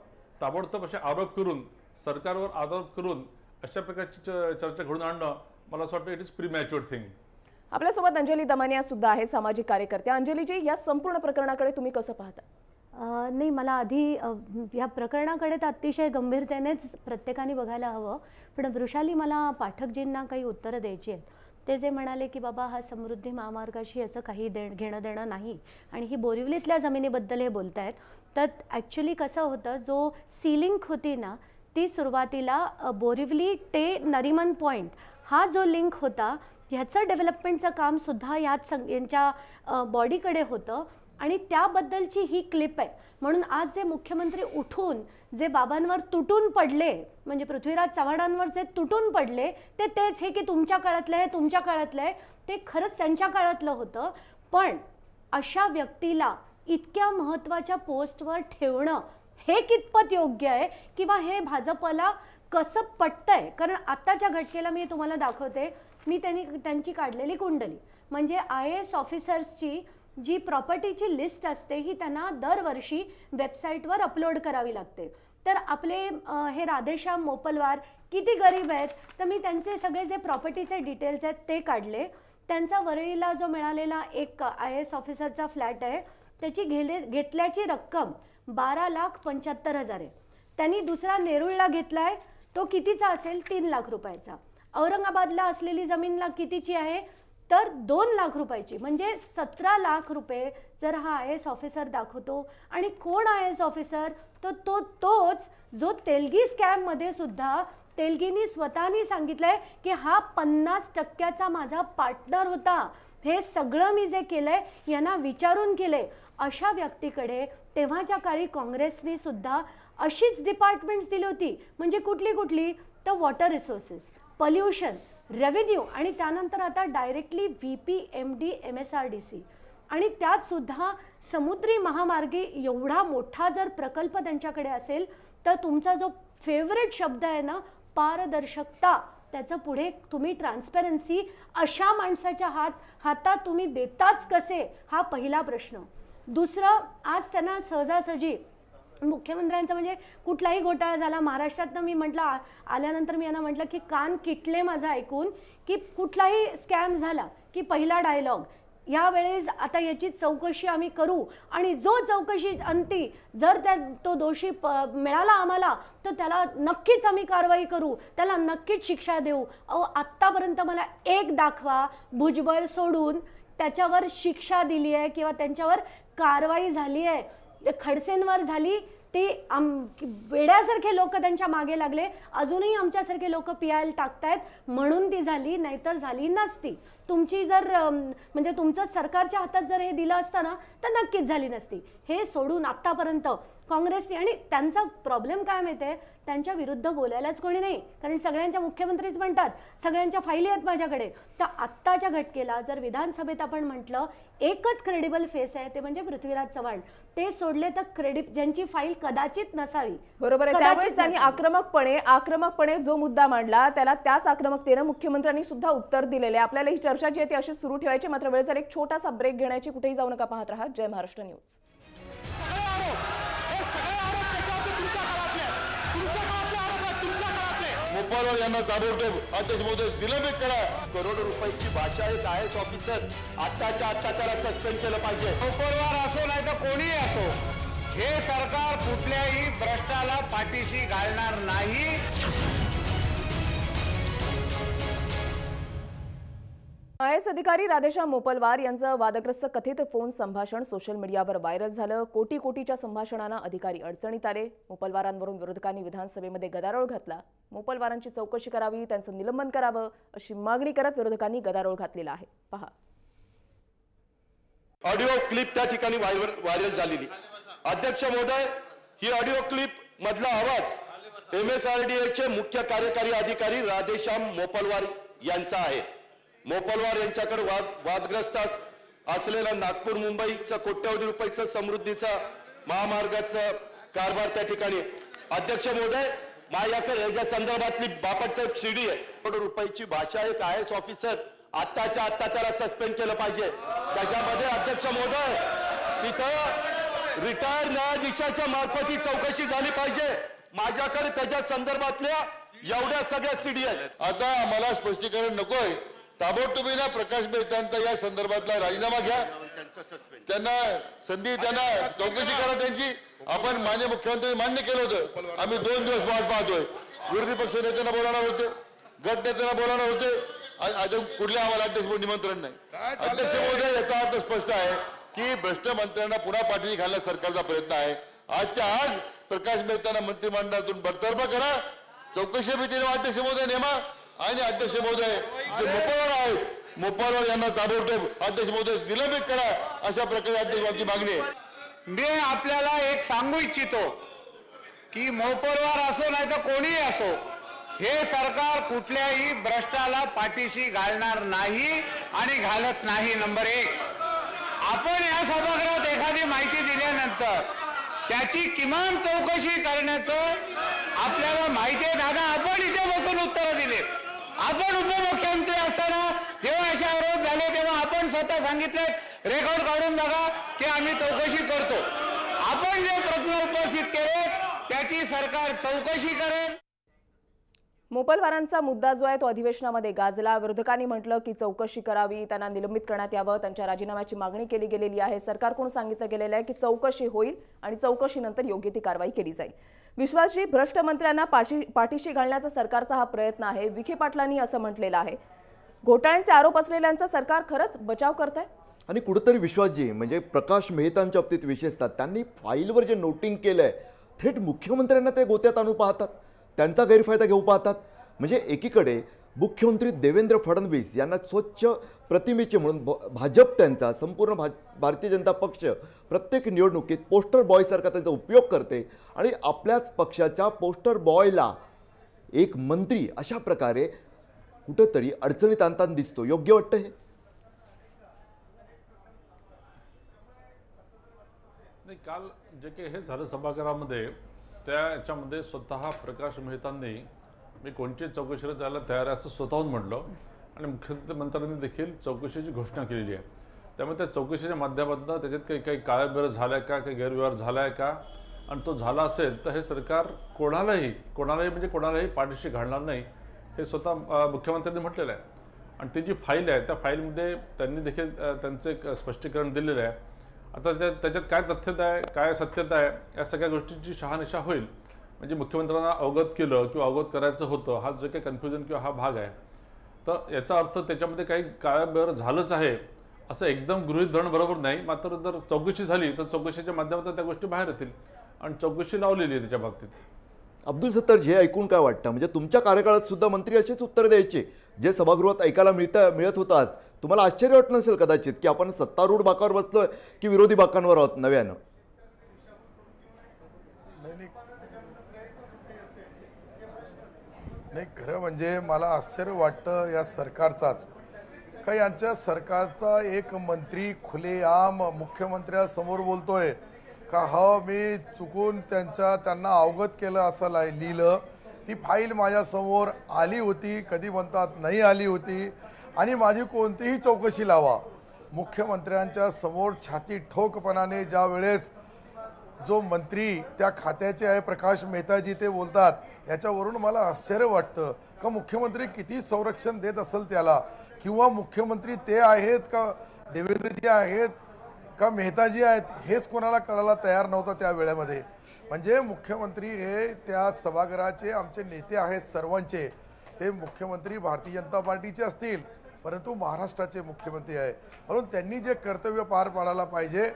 ताबडतोब असे आरोप करून, सरकारवर आरोप करून अशा प्रकारची चर्चा घडून आणणं मला असं वाटतं इट इज प्रीमॅच्युअर थिंग. आपल्यासोबत अंजली दमानिया सुद्धा आहे, सामाजिक कार्यकर्त्या. अंजलीजी, या संपूर्ण प्रकरणाकडे तुम्ही कसं पाहता? नाही, मला आधी या प्रकरणाकडे तर अतिशय गंभीरतेनेच प्रत्येकाने बघायला हवं. पण वृषाली, मला पाठकजींना काही उत्तरं द्यायची आहेत. ते जे म्हणाले की बाबा हा समृद्धी महामार्गाशी याचं काही घेणं देणं नाही आणि ही बोरिवलीतल्या जमिनीबद्दल हे बोलत आहेत, तर ॲक्च्युली कसं होतं, जो सी लिंक होती ना ती सुरुवातीला बोरिवली ते नरिमन पॉईंट हा जो लिंक होता ह्याचं डेव्हलपमेंटचं कामसुद्धा यांच्या बॉडीकडे होतं आणि त्याबद्दलची ही क्लिप आहे. म्हणून आज जे मुख्यमंत्री उठून जे बाबांवर तुटून पडले, म्हणजे पृथ्वीराज चव्हाणांवर जे तुटून पडले, ते तेच हे की तुमच्या काळातलं आहे, तुमच्या काळातलं आहे. ते खरंच त्यांच्या काळातलं होतं. पण अशा व्यक्तीला इतक्या महत्त्वाच्या पोस्टवर ठेवणं हे कितपत योग्य आहे किंवा हे भाजपला कसं पटतंय? कारण आत्ताच्या घटनेला मी तुम्हाला दाखवते. मी त्यांची काढलेली कुंडली, म्हणजे IAS ऑफिसर्सची जी प्रॉपर्टीची लिस्ट असते ही त्यांना दरवर्षी वेबसाईटवर अपलोड करावी लागते. तर आपले हे राधेश्याम मोपलवार किती गरीब आहेत, तर मी त्यांचे सगळे जे प्रॉपर्टीचे डिटेल्स आहेत ते काढले. त्यांचा वरळीला जो मिळालेला एक IAS ऑफिसरचा फ्लॅट आहे त्याची घेतल्याची रक्कम 12,75,000 आहे. त्यांनी दुसरा नेरुळला घेतलाय, तो कितीचा असेल? 3 लाख रुपयाचा. औरंगाबादला असलेली जमीनला कितीची आहे? तर 2 लाख रुपयाची. म्हणजे 17 लाख रुपये जर हा IAS ऑफिसर दाखवतो. आणि कोण IAS ऑफिसर? तोच जो तेलगी स्कॅममध्ये सुद्धा तेलगीनी स्वतःनी सांगितलंय की हा 50% माझा पार्टनर होता, हे सगळं मी जे केलंय यांना विचारून केले. अशा व्यक्तीकडे तेव्हाच्या काळी काँग्रेसने सुद्धा अशीच डिपार्टमेंट्स दिली होती. म्हणजे कुठली? तर वॉटर रिसोर्सेस, पॉल्युशन, रेव्हेन्यू आणि त्यानंतर आता डायरेक्टली VP MD MSRDC. आणि त्यात सुद्धा समुद्री महामार्गे एवढा मोठा जर प्रकल्प त्यांच्याकडे असेल तर तुमचा जो फेवरेट शब्द आहे ना, पारदर्शकता, त्याचं पुढे तुम्ही ट्रान्सपरन्सी अशा माणसाच्या हातात तुम्ही देताच कसे, हा पहिला प्रश्न. दुसरं, आज त्यांना सहजासहजी मुख्यमंत्र्यांचा म्हणजे कुठलाही घोटाळा झाला महाराष्ट्रात, मी म्हटलं आल्यानंतर मी यांना म्हटलं की कान किटले माझं ऐकून की कुठलाही स्कॅम झाला की पहिला डायलॉग, यावेळेस आता याची चौकशी आम्ही करू आणि जो चौकशी अंती जर तो दोषी मिळाला आम्हाला तर त्याला नक्कीच आम्ही कारवाई करू, त्याला नक्कीच शिक्षा देऊ. अहो, आत्तापर्यंत मला एक दाखवा भुजबळ सोडून त्याच्यावर शिक्षा दिली आहे किंवा त्यांच्यावर कारवाई झाली आहे. खडसेंवर झाली, ते वेड्यासारखे लोक त्यांच्या मागे लागले. अजूनही आमच्यासारखे लोक पियायला टाकतायत म्हणून ती झाली, नाहीतर झाली नसती. तुमची जर म्हणजे तुमचं सरकारच्या हातात जर हे दिलं असतं ना तर नक्कीच झाली नसती. हे सोडून आत्तापर्यंत काँग्रेसने, आणि त्यांचा प्रॉब्लेम काय माहिती आहे, त्यांच्या विरुद्ध बोलायलाच कोणी नाही. कारण सगळ्यांच्या मुख्यमंत्रीच म्हणतात सगळ्यांच्या फायली आहेत माझ्याकडे. तर आत्ताच्या घटकेला जर विधानसभेत आपण म्हटलं एकच क्रेडिबल फेस आहे ते म्हणजे पृथ्वीराज चव्हाण. ते सोडले तर ज्यांची फाईल कदाचित नसावी. बरोबर आहे. त्यावेळेस त्यांनी आक्रमकपणे जो मुद्दा मांडला त्याला त्याच आक्रमकतेनं मुख्यमंत्र्यांनी सुद्धा उत्तर दिलेले. आपल्याला ही चर्चा जी आहे ती अशी सुरू ठेवायची. मात्र वेळ झाली एक छोटासा ब्रेक घेण्याची. कुठेही जाऊ नका, पाहत राहा जय महाराष्ट्र न्यूज. मोपलवार यांना ताबडतोब अध्यक्ष महोदय निलंबित करा. करोडो रुपयाची भाषा एक IAS ऑफिसर आत्ताच्या आत्ता त्याला सस्पेंड केलं पाहिजे. मोपलवार असो नाही तर कोणीही असो, हे सरकार कुठल्याही भ्रष्टाला पाठीशी घालणार नाही. IAS अधिकारी राधेश्याम मोपलवार यांचं वादग्रस्त कथित फोन संभाषण सोशल मीडियावर व्हायरल झालं. कोटीच्या संभाषणानं अधिकारी अडचणीत आले. मोपलवारांवरून विरोधकांनी विधानसभेमध्ये गदारोळ घातला. मोपलवारांची चौकशी करावी, त्यांचं निलंबन करावं अशी मागणी करत विरोधकांनी गदारोळ घातलेला आहे. पहा. ऑडिओ क्लिप त्या ठिकाणी व्हायरल झालेली. अध्यक्ष महोदय, ही ऑडिओ क्लिप मधला आवाज MSRDA मुख्य कार्यकारी अधिकारी राधेश्याम मोपलवार यांचा आहे. मोपलवार यांच्याकडे वादग्रस्त असलेला नागपूर मुंबईचा कोट्यवधी रुपयाचं समृद्धीचा महामार्गाचा कारभार त्या ठिकाणी. अध्यक्ष महोदय, माझ्याकडे याच्या संदर्भातली बापटसाहेब CD आहे. करोड रुपयाची भाषा. एक IAS ऑफिसर आत्ताच्या आत्ता त्याला सस्पेंड केलं पाहिजे. त्याच्यामध्ये अध्यक्ष महोदय तिथं रिटायर न्यायाधीशाच्या मार्फत ही चौकशी झाली पाहिजे. माझ्याकडे त्याच्या संदर्भातल्या एवढ्या सगळ्या CD आहेत. आता आम्हाला स्पष्टीकरण नकोय. ताबडतोबीना प्रकाश मेहतांचा या संदर्भातला राजीनामा घ्या. त्यांना संधी, त्यांना चौकशी करा त्यांची. आपण माननीय मुख्यमंत्री मान्य केलं होतं. आम्ही 2 दिवस वाट पाहतोय. विरोधी पक्ष नेत्यांना बोलावणार होते, गट नेत्यांना बोलावणार होते. अजून कुठल्या आम्हाला अध्यक्ष निमंत्रण नाही. अध्यक्ष महोदय, याचा अर्थ स्पष्ट आहे की भ्रष्ट मंत्र्यांना पुन्हा पाठीशी घालण्याचा सरकारचा प्रयत्न आहे. आजच्या आज प्रकाश मेहतांना मंत्रिमंडळातून बडतर्फ करा. चौकशी भीतीने अध्यक्ष महोदय नेमा. आणि अध्यक्ष महोदय जे मोपलवार आहेत, मोपलवार यांना ताबडतोब अध्यक्ष महोदय निलंबित करा. अशा प्रकारे अध्यक्षांची मागणी आहे. मी आपल्याला एक सांगू इच्छितो की मोपलवार असो नाही तर कोणीही असो, हे सरकार कुठल्याही भ्रष्टाला पाठीशी घालणार नाही आणि घालत नाही. नंबर 1, आपण या सभागृहात एखादी माहिती दिल्यानंतर त्याची किमान चौकशी करण्याचं आपल्याला माहिती आहे. दादा, आपण इथे बसून उत्तर दिले. आपण उपमुख्यमंत्री असताना जेव्हा असे आरोप झाले तेव्हा आपण स्वतः सांगितले, रेकॉर्ड काढून बघा की आम्ही चौकशी करतो. आपण जे प्रश्न उपस्थित केले त्याची सरकार चौकशी करेल. मोपलवारांचा मुद्दा जो आहे तो अधिवेशनामध्ये गाजला. विरोधकांनी म्हटलं की चौकशी करावी, त्यांना निलंबित करण्यात यावं, त्यांच्या राजीनाम्याची मागणी केली गेलेली आहे. सरकारकडून सांगितलं गेलेलं आहे की चौकशी होईल आणि चौकशीनंतर योग्य ती कारवाई केली जाईल. विश्वासजी, भ्रष्ट मंत्र्यांना पाठीशी घालण्याचा सरकारचा हा प्रयत्न आहे. विखे पाटलांनी असं म्हटलेलं आहे. घोटाळ्यांचे आरोप असलेल्यांचा सरकार खरंच बचाव करत आहे. आणि कुठेतरी विश्वासजी, म्हणजे प्रकाश मेहतांच्या बाबतीत विशेषतः त्यांनी फाईलवर जे नोटिंग केलंय थेट मुख्यमंत्र्यांना ते गोत्यात आणू पाहतात, त्यांचा गैरफायदा घेऊ पाहतात. म्हणजे एकीकडे मुख्यमंत्री देवेंद्र फडणवीस यांना स्वच्छ प्रतिमेचे म्हणून भाजप, त्यांचा संपूर्ण भारतीय जनता पक्ष प्रत्येक निवडणुकीत पोस्टर बॉयसारखा त्यांचा उपयोग करते आणि आपल्याच पक्षाच्या पोस्टर बॉयला एक मंत्री अशा प्रकारे कुठंतरी अडचणीत आणताना दिसतो. योग्य वाटतं हे? नाही, काल जे काही हे झालं सभागृहामध्ये त्याच्यामध्ये स्वतः प्रकाश मेहतांनी मी कोणती चौकशीला जायला तयार आहे असं स्वतःहून म्हटलं आणि मुख्यमंत्र्यांनी देखील चौकशीची घोषणा केलेली आहे. त्यामुळे त्या चौकशीच्या माध्यमातून त्याच्यात काही काळबेर झालाय का, काही गैरव्यवहार झालाय का, आणि तो झाला असेल तर हे सरकार कोणालाही म्हणजे कोणालाही पाठीशी घालणार नाही हे स्वतः मुख्यमंत्र्यांनी म्हटलेलं आहे. आणि ती जी फाईल आहे त्या फाईलमध्ये त्यांनी देखील त्यांचं एक स्पष्टीकरण दिलेलं आहे. आता त्याच्यात काय तथ्यता आहे, काय सत्यता आहे, या सगळ्या गोष्टींची शहानिशा होईल. म्हणजे मुख्यमंत्र्यांना अवगत केलं किंवा अवगत करायचं होतं, हा जो काही कन्फ्युजन किंवा हा भाग आहे, तर याचा अर्थ त्याच्यामध्ये काही काळबेर झालंच आहे असं एकदम गृहीत धरण बरोबर नाही. मात्र जर चौकशी झाली तर चौकशीच्या माध्यमातून त्या गोष्टी बाहेर येतील आणि चौकशी लावलेली आहे त्याच्या बाबतीत. अब्दुल सत्तार, जे ऐकून काय वाटतं, म्हणजे तुमच्या कार्यकाळात सुद्धा मंत्री असेच उत्तर द्यायचे जे सभागृहात ऐकायला मिळत होतं. आज तुम्हाला आश्चर्य वाटत नसेल कदाचित की आपण सत्तारूढ बाकावर बसलोय की विरोधी बाकांवर आहोत नव्यानं. नाही, खरं म्हणजे मला आश्चर्य वाटतं या सरकारचाच का यांच्या सरकारचा एक मंत्री खुलेआम मुख्यमंत्र्यासमोर बोलतोय का मी चुकून त्यांना अवगत केलं असं लिहिलं. ती फाईल माझ्यासमोर आली होती, कधी म्हणतात नाही आली होती, आणि माझी कोणतीही चौकशी लावा. मुख्यमंत्र्यांच्या समोर छाती ठोकपणाने ज्या वेळेस जो मंत्री त्या खात्याचे आहे प्रकाश मेहताजी ते बोलतात, याच्यावरून मला आश्चर्य वाटतं का मुख्यमंत्री किती संरक्षण देत असेल त्याला, किंवा मुख्यमंत्री ते आहेत का देवेंद्रजी आहेत का मेहताजी आहेत हेच कोणाला कळायला तयार नव्हतं त्या वेळेमध्ये. म्हणजे मुख्यमंत्री हे त्या सभागृहाचे आमचे नेते आहेत सर्वांचे. ते मुख्यमंत्री भारतीय जनता पार्टीचे असतील, परंतु महाराष्ट्राचे मुख्यमंत्री आहे, म्हणून त्यांनी जे कर्तव्य पार पाडायला पाहिजे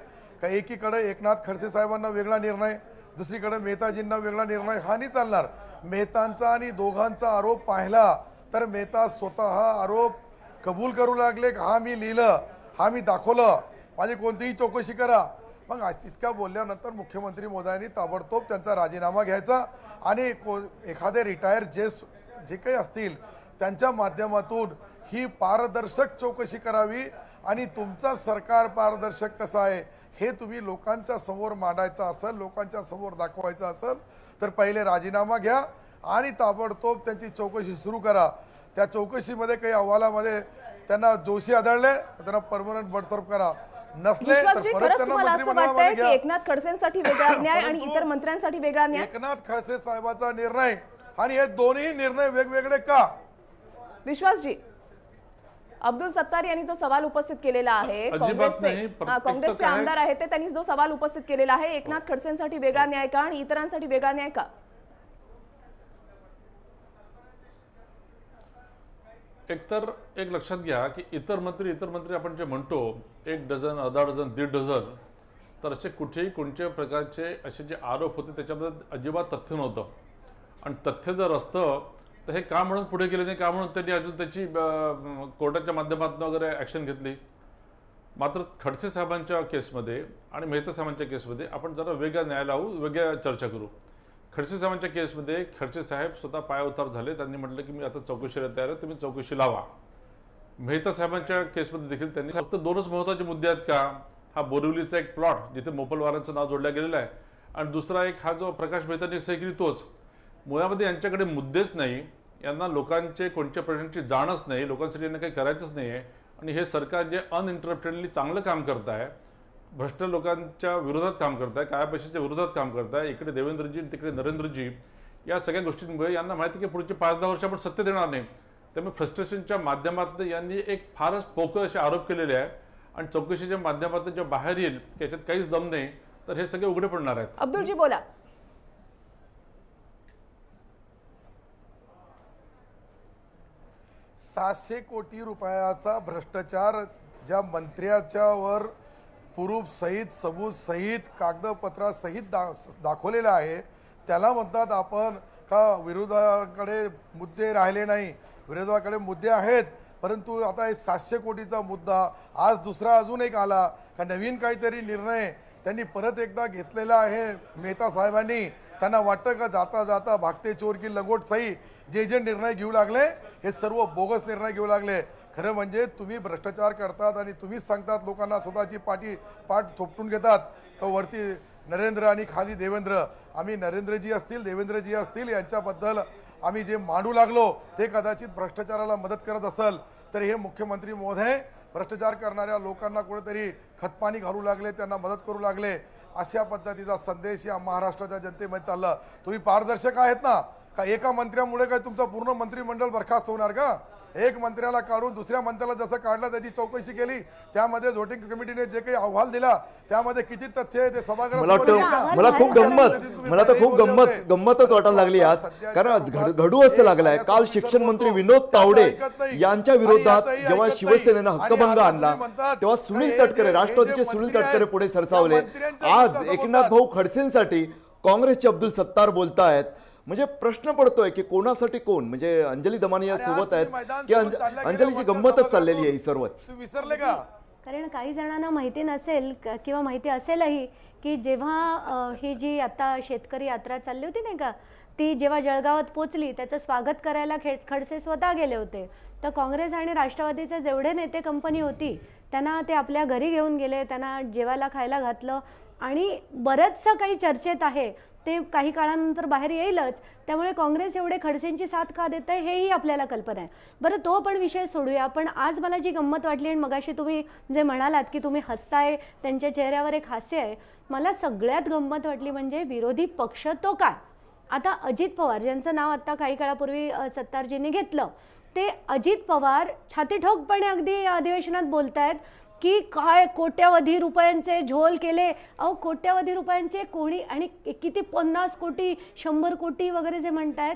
का एकीकडे एकनाथ खडसे साहेबांना वेगळा निर्णय, दुसरीकडे मेहताजींना वेगळा निर्णय, हा नाही चालणार. मेहतांचा आणि दोघांचा आरोप पाहिला तर मेहता स्वतः आरोप कबूल करू लागले, हा मी लिहिलं, हा मी दाखवलं, माझी कोणतीही चौकशी करा. मग इतक्या बोलल्यानंतर मुख्यमंत्री महोदयांनी ताबडतोब त्यांचा राजीनामा घ्यायचा आणि एखादे रिटायर जे काही असतील त्यांच्या माध्यमातून ही पारदर्शक चौकशी करावी आणि तुमचा सरकार पारदर्शक कसं आहे हे तुम्ही लोकांच्या समोर मांडायचं असेल, लोकांच्या समोर दाखवायचं असेल तर पहिले राजीनामा घ्या आणि ताबडतोब त्यांची चौकशी सुरू करा. त्या चौकशीमध्ये काही अहवालामध्ये त्यांना दोषी आढळले तर त्यांना परमनंट बडतर्फ करा, नसले तर परत त्यांना मंत्रिमंडळामध्ये घ्या. एकनाथ खडसेंसाठी वेगळा न्याय आणि इतर मंत्र्यांसाठी वेगळा न्याय. एकनाथ खडसे साहेबांचा निर्णय आणि हे दोन्ही निर्णय वेगवेगळे का? विश्वासजी, अब्दुल सत्तार यांनी जो सवाल उपस्थित केलेला आहे, काँग्रेसचे आमदार आहेत ते त्यांनी जो सवाल उपस्थित केलेला आहे, एकनाथ खडसेंसाठी वेगळा न्याय का आणि इतरांसाठी वेगळा न्याय का? एकतर एक लक्षात घ्या की इतर मंत्री आपण जे म्हणतो 1 डझन, अर्धा डझन, 1.5 डझन, तर असे कुठेही कोणत्या प्रकारचे असे जे आरोप होते त्याच्यामध्ये अजिबात तथ्य नव्हतं. आणि तथ्य जर असतं तर हे का म्हणून पुढे गेले नाही, का म्हणून त्यांनी अजून त्याची कोर्टाच्या माध्यमातून वगैरे ॲक्शन घेतली. मात्र खडसे साहेबांच्या केसमध्ये आणि मेहता साहेबांच्या केसमध्ये आपण जरा वेगळा न्याय लावू, वेगळ्या चर्चा करू. खडसे साहेबांच्या केसमध्ये खडसे साहेब स्वतः पायउतार झाले, त्यांनी म्हटलं की मी आता चौकशीला तयार आहे, तुम्ही चौकशी लावा. मेहता साहेबांच्या केसमध्ये देखील त्यांनी फक्त 2च महत्त्वाचे मुद्दे आहेत का, हा बोरिवलीचा एक प्लॉट जिथे मोपलवारांचं नाव जोडलं गेलेलं आहे आणि दुसरा एक हा जो प्रकाश मेहतांनी सही केली तोच. मुळामध्ये यांच्याकडे मुद्देच नाही, यांना लोकांचे कोणत्या प्रश्नांची जाणच नाही, लोकांसाठी यांना काही करायचंच नाही आहे. आणि हे सरकार जे अनइंटरप्टेडली चांगलं काम करत आहे, भ्रष्ट लोकांच्या विरोधात काम करत आहे, काळ्या पैशाच्या विरोधात काम करत आहे, इकडे देवेंद्रजी तिकडे नरेंद्रजी, या सगळ्या गोष्टींमुळे यांना माहिती की पुढचे 5-10 वर्ष आपण सत्तेत येणार नाही. त्यामुळे फ्रस्ट्रेशनच्या माध्यमातून यांनी एक फारच पोकळ असे आरोप केलेले आहे आणि चौकशीच्या माध्यमातून जे बाहेर येईल त्याच्यात काहीच दम नाही, तर हे सगळे उघडे पडणार आहेत. अब्दुलजी बोला. 700 कोटी रुपयाचा भ्रष्टाचार ज्या मंत्र्याच्यावर प्रूफ सहित, सबूत सहित, कागदपत्रासहित दाखवलेला आहे त्याला म्हणतात आपण का विरोधाकडे मुद्दे राहिले नाही. विरोधाकडे मुद्दे आहेत, परंतु आता हे 700 कोटीचा मुद्दा आज दुसरा अजून एक आला का नवीन काहीतरी निर्णय त्यांनी परत एकदा घेतलेला आहे मेहता साहेबांनी. त्यांना वाटतं का जाता जाता भागते चोर की लंगोट सही जे निर्णय घेऊ लागले हे सर्व बोगस निर्णय घेऊ लागले. खरं म्हणजे तुम्ही भ्रष्टाचार करतात आणि तुम्हीच सांगतात लोकांना, स्वतःची पाठ थोपटून घेतात का वरती नरेंद्र आणि खाली देवेंद्र. आम्ही नरेंद्रजी असतील, देवेंद्रजी असतील यांच्याबद्दल आम्ही जे मांडू लागलो ते कदाचित भ्रष्टाचाराला मदत करत असेल तर हे मुख्यमंत्री महोदय भ्रष्टाचार करणाऱ्या लोकांना कुठेतरी खतपाणी घालू लागले, त्यांना मदत करू लागले. अशा पद्धतीचा संदेश या महाराष्ट्राच्या जनतेमध्ये चालला. तुम्ही पारदर्शक आहेत ना का? एका मंत्र्यामुळे काय तुमचं पूर्ण मंत्रिमंडळ बरखास्त होणार का? एक मंत्र्याला काढून दुसऱ्या मंत्र्याला जसं काढलं त्याची चौकशी केली, त्यामध्ये व्होटिंग कमिटीने जे काही अहवाल दिला त्यामध्ये किती तथ्य आहे ते सभागृहात. मला खूप गंमतच वाटायला लागली आज, कारण घडू असं लागलाय. काल शिक्षण मंत्री विनोद तावडे यांच्या विरोधात जेव्हा शिवसेनेनं हक्कभंग आणला तेव्हा सुनील तटकरे, राष्ट्रवादीचे सुनील तटकरे पुढे सरसावले. आज एकनाथ भाऊ खडसेंसाठी काँग्रेसचे अब्दुल सत्तार बोलतायत. म्हणजे प्रश्न पडतोय की कोणासाठी कोण, म्हणजे अंजली दमानी या सोबत आहेत की अंजलीची गंमतच चाललेली आहे ही सर्वच. विसरले का? कारण काही जणांना माहिती नसेल किंवा माहिती असेलही की जेव्हा ही जी आता शेतकरी यात्रा चालली होती नाही का, ती जेव्हा जळगावात पोचली त्याचं स्वागत करायला खडसे स्वतः गेले होते. तर काँग्रेस आणि राष्ट्रवादीचे जेवढे नेते कंपनी होती त्यांना ते आपल्या घरी घेऊन गेले, त्यांना जेवायला खायला घातलं आणि बरंचसं काही चर्चेत आहे ते काही काळानंतर बाहेर येईलच. त्यामुळे काँग्रेस एवढे खडसेंची साथ का देत आहे हेही आपल्याला कल्पना आहे. बरं, तो पण विषय सोडूया. पण आज मला जी गंमत वाटली आणि मगाशी तुम्ही जे म्हणालात की तुम्ही हसताय, त्यांच्या चेहऱ्यावर एक हास्य आहे, मला सगळ्यात गंमत वाटली म्हणजे विरोधी पक्ष तो काय. आता अजित पवार ज्यांचं नाव आता काही काळापूर्वी सत्तारजींनी घेतलं, ते अजित पवार छातीठोकपणे अगदी अधिवेशनात बोलतायत की काय कोट्यावधी रुपयांचे झोल केले. अहो कोट्यावधी रुपयांचे कोणी आणि किती 50 कोटी 100 कोटी वगैरे जे म्हणतायत,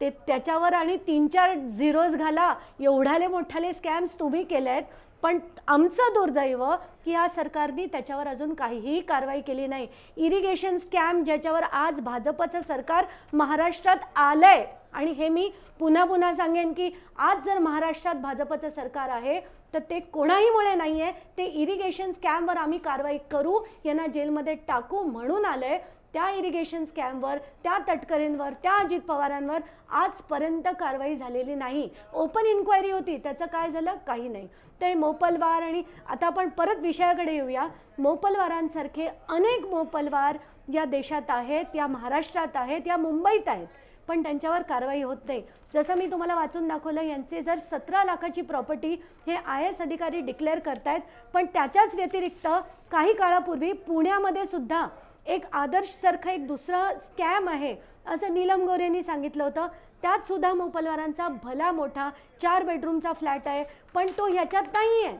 त्याच्यावर आणि 3-4 झिरोज घाला, एवढाले मोठाले स्कॅम्स तुम्ही केलेत. पण आमचं दुर्दैव की या सरकारने त्याच्यावर अजून काहीही कारवाई केली नाही. इरिगेशन स्कॅम ज्याच्यावर आज भाजपचं सरकार महाराष्ट्रात आलंय, आणि हे मी पुन्हा पुन्हा सांगेन की आज जर महाराष्ट्रात भाजपचं सरकार आहे तर ते कोणाहीमुळे नाही आहे, ते इरिगेशन स्कॅमवर आम्ही कारवाई करू, यांना जेलमध्ये टाकू म्हणून आलंय. त्या इरिगेशन स्कॅमवर, त्या तटकरेंवर, त्या अजित पवारांवर आजपर्यंत कारवाई झालेली नाही. ओपन इन्क्वायरी होती, त्याचं काय झालं? काही नाही. ते मोपलवार, आणि आता आपण परत विषयाकडे येऊया. मोपलवारांसारखे अनेक मोपलवार या देशात आहेत, या महाराष्ट्रात आहेत, या मुंबईत आहेत, पण त्यांच्यावर कारवाई होत नाही. जसं मी तुम्हाला वाचून दाखवलं, यांचे जर 17 लाखाची प्रॉपर्टी हे IAS अधिकारी डिक्लेअर करतायत, पण त्याच्याच व्यतिरिक्त काही काळापूर्वी पुण्यामध्ये सुद्धा एक आदर्शसारखं एक दुसरा स्कॅम आहे असं नीलम गोरेंनी सांगितलं होतं. त्यात सुद्धा मोपलवारांचा भला मोठा 4 बेडरूमचा फ्लॅट आहे, पण तो ह्याच्यात नाही आहे.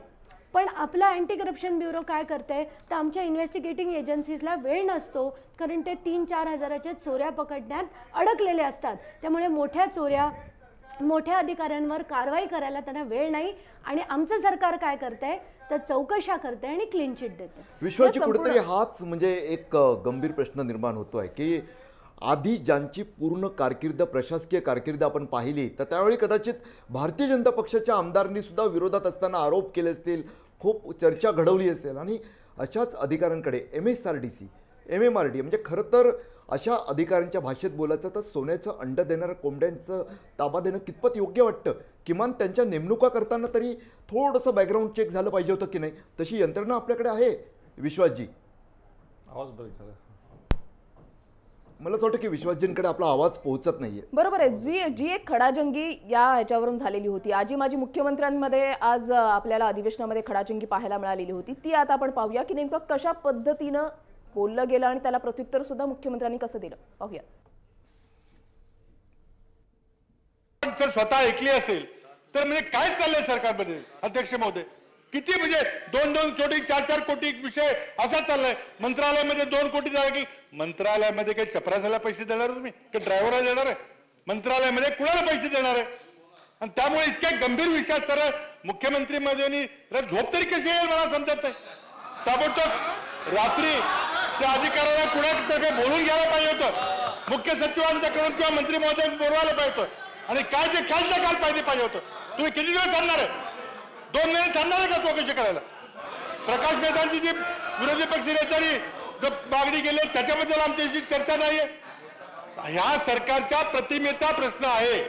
पण आपला अँटी करप्शन ब्युरो काय करते, तर आमच्या इन्व्हेस्टिगेटिंग एजन्सीजला वेळ नसतो, कारण ते 3-4 हजाराच्या चोऱ्या पकडण्यात अडकलेले असतात. त्यामुळे मोठ्या चोऱ्या, मोठ्या अधिकाऱ्यांवर कारवाई करायला त्यांना वेळ नाही. आणि आमचं सरकार काय करतंय, तर चौकशा करते आणि क्लीन चिट देते. विश्वाची कुठेतरी हाच म्हणजे एक गंभीर प्रश्न निर्माण होतोय की आधी ज्यांची पूर्ण कारकीर्द, प्रशासकीय कारकीर्द आपण पाहिली, तर त्यावेळी कदाचित भारतीय जनता पक्षाच्या आमदारांनी सुद्धा विरोधात असताना आरोप केले असतील, खूप चर्चा घडवली असेल, आणि अशाच अधिकाऱ्यांकडे MSRDC, MMRD म्हणजे खरं तर अशा अधिकाऱ्यांच्या भाषेत बोलायचं तर सोन्याचं अंड देणाऱ्या कोंबड्यांचं ताबा देणं कितपत योग्य वाटतं? किमान त्यांच्या नेमणुका करताना तरी थोडंसं बॅकग्राऊंड चेक झालं पाहिजे होतं की नाही? तशी यंत्रणा आपल्याकडे आहे विश्वासजी? आवाज ब्रेक झाला. मला असं वाटतं की विश्वासजींकडे आपला आवाज पोहोचत नाहीये. बरोबर आहे. जी एक खडाजंगी या ह्याच्यावरून झालेली होती, आजी माजी मुख्यमंत्र्यांमध्ये आज आपल्याला अधिवेशनामध्ये खडाजंगी पाहायला मिळालेली होती, ती आता आपण पाहूया की नेमकं कशा पद्धतीनं बोललं गेलं आणि त्याला प्रत्युत्तर सुद्धा मुख्यमंत्र्यांनी कसं दिलं, पाहूया. जर स्वतः ऐकली असेल तर म्हणजे काय चाललंय सरकारमध्ये अध्यक्ष महोदय? किती म्हणजे 2-2 कोटी 4-4 कोटी विषय असा चाललाय. मंत्रालयामध्ये 2 कोटी जागा की मंत्रालयामध्ये काही चपरासाला पैसे देणार तुम्ही, की ड्रायव्हरला देणार आहे? मंत्रालयामध्ये कुणाला पैसे देणार आहे? आणि त्यामुळे इतक्या गंभीर विषयात तर मुख्यमंत्री मध्ये झोप तरी कशी येईल मला समजत नाही. ताबडतोब रात्री त्या अधिकाऱ्याला कुणातर्फे बोलून घ्यायला पाहिजे होतं, मुख्य सचिवांच्याकडून किंवा मंत्री महोदयांनी बोलवायला पाहिजे होतं, आणि काय ते काल पाहिजे होतं. तुम्ही किती दिवस थांबणार आहे? 2 महिने थांबणार आहे का चौकशी करायला? प्रकाश मेहतांची जी विरोधी पक्ष नेत्यांनी जो मागणी केली त्याच्याबद्दल आमच्याशी चर्चा नाहीये. ह्या सरकारच्या प्रतिमेचा प्रश्न आहे,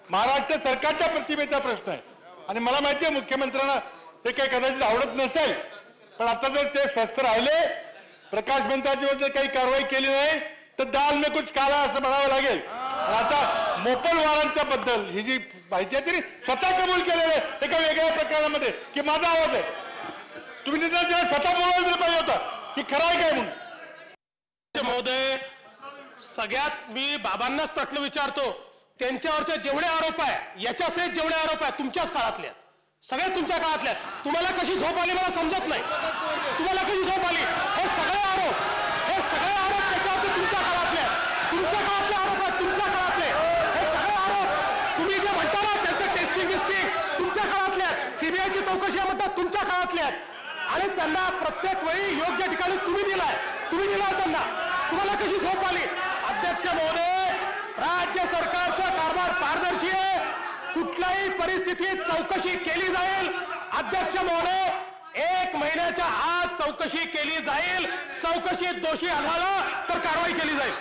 महाराष्ट्र सरकारच्या प्रतिमेचा प्रश्न आहे. आणि मला माहिती आहे मुख्यमंत्र्यांना ते काही कदाचित आवडत नसेल, पण आता जर ते स्वस्थ राहिले, प्रकाश मेहतांची काही कारवाई केली नाही तर दाल में कुछ काला असं म्हणावं लागेल. आता मोपलवारांच्या बद्दल ही जी माहिती आहे ती स्वतः कबूल केलेलं आहे एका वेगळ्या प्रकारामध्ये की माझा आवाज आहे. तुम्ही तिथे स्वतः बोलायला दिलं पाहिजे होतं की खरं आहे काय म्हणून. महोदय, सगळ्यात मी बाबांनाच प्रश्न विचारतो, त्यांच्यावरचे जेवढे आरोप आहे याच्यासहित जेवढे आरोप आहे तुमच्याच काळातले, सगळे तुमच्या काळातले. तुम्हाला कशी झोप आली मला समजत नाही. तुम्हाला कशी झोप आली? हे सगळे आरोप त्याच्यावरती तुमच्या काळातले, तुमच्या काळातले आरोप आहेत, तुमच्या काळातले हे सगळे आरोप. तुम्ही जे म्हणता ना त्यांचं टेस्टिंग तुमच्या काळातले आहेत, सीबीआयची चौकशी म्हणतात तुमच्या काळातले आहेत, आणि त्यांना प्रत्येक वेळी योग्य ठिकाणी तुम्ही दिलाय त्यांना. तुम्हाला कशी झोप आली? अध्यक्ष महोदय, राज्य सरकारचा कारभार पारदर्शी आहे, कुठल्याही परिस्थितीत चौकशी केली जाईल. अध्यक्ष महोदय, 1 महिन्याच्या आत चौकशी केली जाईल. चौकशीत दोषी आढळला तर कारवाई केली जाईल.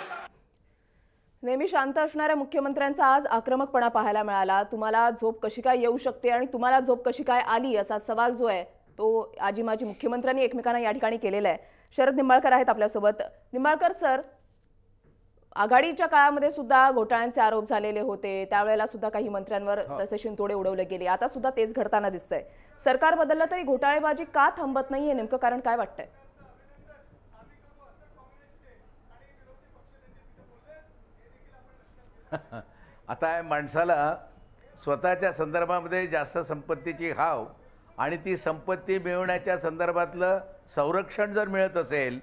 नेहमी शांत असणाऱ्या मुख्यमंत्र्यांचा आज आक्रमकपणा पाहायला मिळाला. तुम्हाला झोप कशी काय येऊ शकते आणि तुम्हाला झोप कशी काय आली, असा सवाल जो आहे तो आजी माजी मुख्यमंत्र्यांनी एकमेकांना या ठिकाणी केलेला आहे. शरद निंबाळकर आहेत आपल्यासोबत. निंबाळकर सर, आघाडीच्या काळामध्ये सुद्धा घोटाळ्यांचे आरोप झालेले होते, त्यावेळेला सुद्धा काही मंत्र्यांवर तसे शिंतोडे उडवले गेले, आता सुद्धा तेच घडताना दिसतंय. सरकार बदललं तरी घोटाळेबाजी का थांबत नाहीये, नेमकं कारण काय वाटतंय? आता माणसाला स्वतःच्या संदर्भामध्ये जास्त संपत्तीची हाव आणि ती संपत्ती मिळवण्याच्या संदर्भातलं संरक्षण जर मिळत असेल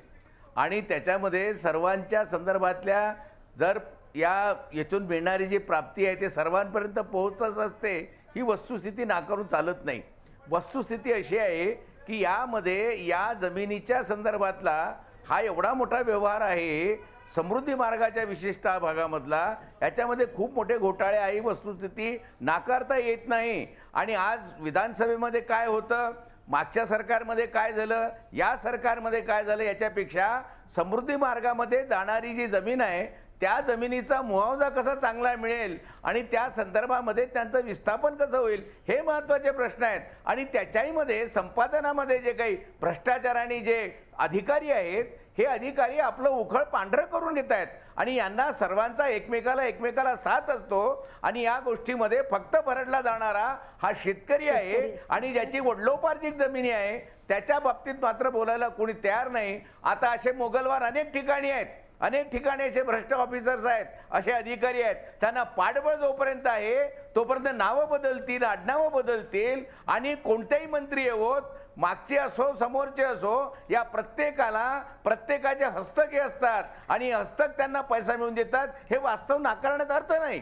आणि त्याच्यामध्ये सर्वांच्या संदर्भातल्या जर यातून मिळणारी जी प्राप्ती आहे ते सर्वांपर्यंत पोहोचत असते, ही वस्तुस्थिती नाकारून चालत नाही. वस्तुस्थिती अशी आहे की यामध्ये या जमिनीच्या संदर्भातला हा एवढा मोठा व्यवहार आहे, समृद्धी मार्गाच्या विशिष्ट भागामधला, याच्यामध्ये खूप मोठे घोटाळे आहे, वस्तुस्थिती नाकारता येत नाही. आणि आज विधानसभेमध्ये काय होतं, मागच्या सरकारमध्ये काय झालं, या सरकारमध्ये काय झालं, याच्यापेक्षा समृद्धी मार्गामध्ये जाणारी जी जमीन आहे त्या जमिनीचा मुआवजा कसा चांगला मिळेल आणि त्या संदर्भामध्ये त्यांचं विस्थापन कसं होईल, हे महत्त्वाचे प्रश्न आहेत. आणि त्याच्याहीमध्ये संपादनामध्ये जे काही भ्रष्टाचाराने जे अधिकारी आहेत, हे अधिकारी आपलं उखळ पांढरं करून घेत आहेत आणि यांना सर्वांचा एकमेकाला साथ असतो. आणि या गोष्टीमध्ये फक्त भरडला जाणारा हा शेतकरी आहे आणि ज्याची वडिलोपार्जित जमिनी आहे, त्याच्या बाबतीत मात्र बोलायला कोणी तयार नाही. आता असे मोगलवार अनेक ठिकाणी आहेत, अनेक ठिकाणी असे भ्रष्ट ऑफिसर्स आहेत, असे अधिकारी आहेत, त्यांना पाठबळ जोपर्यंत आहे तोपर्यंत नावं बदलतील, आडनावं बदलतील आणि कोणतेही मंत्री येवोत, मागचे असो समोरचे असो, या प्रत्येकाचे हस्तक हे असतात आणि हस्तक त्यांना पैसा मिळवून देतात. हे वास्तव नाकारण्यात अर्थ नाही.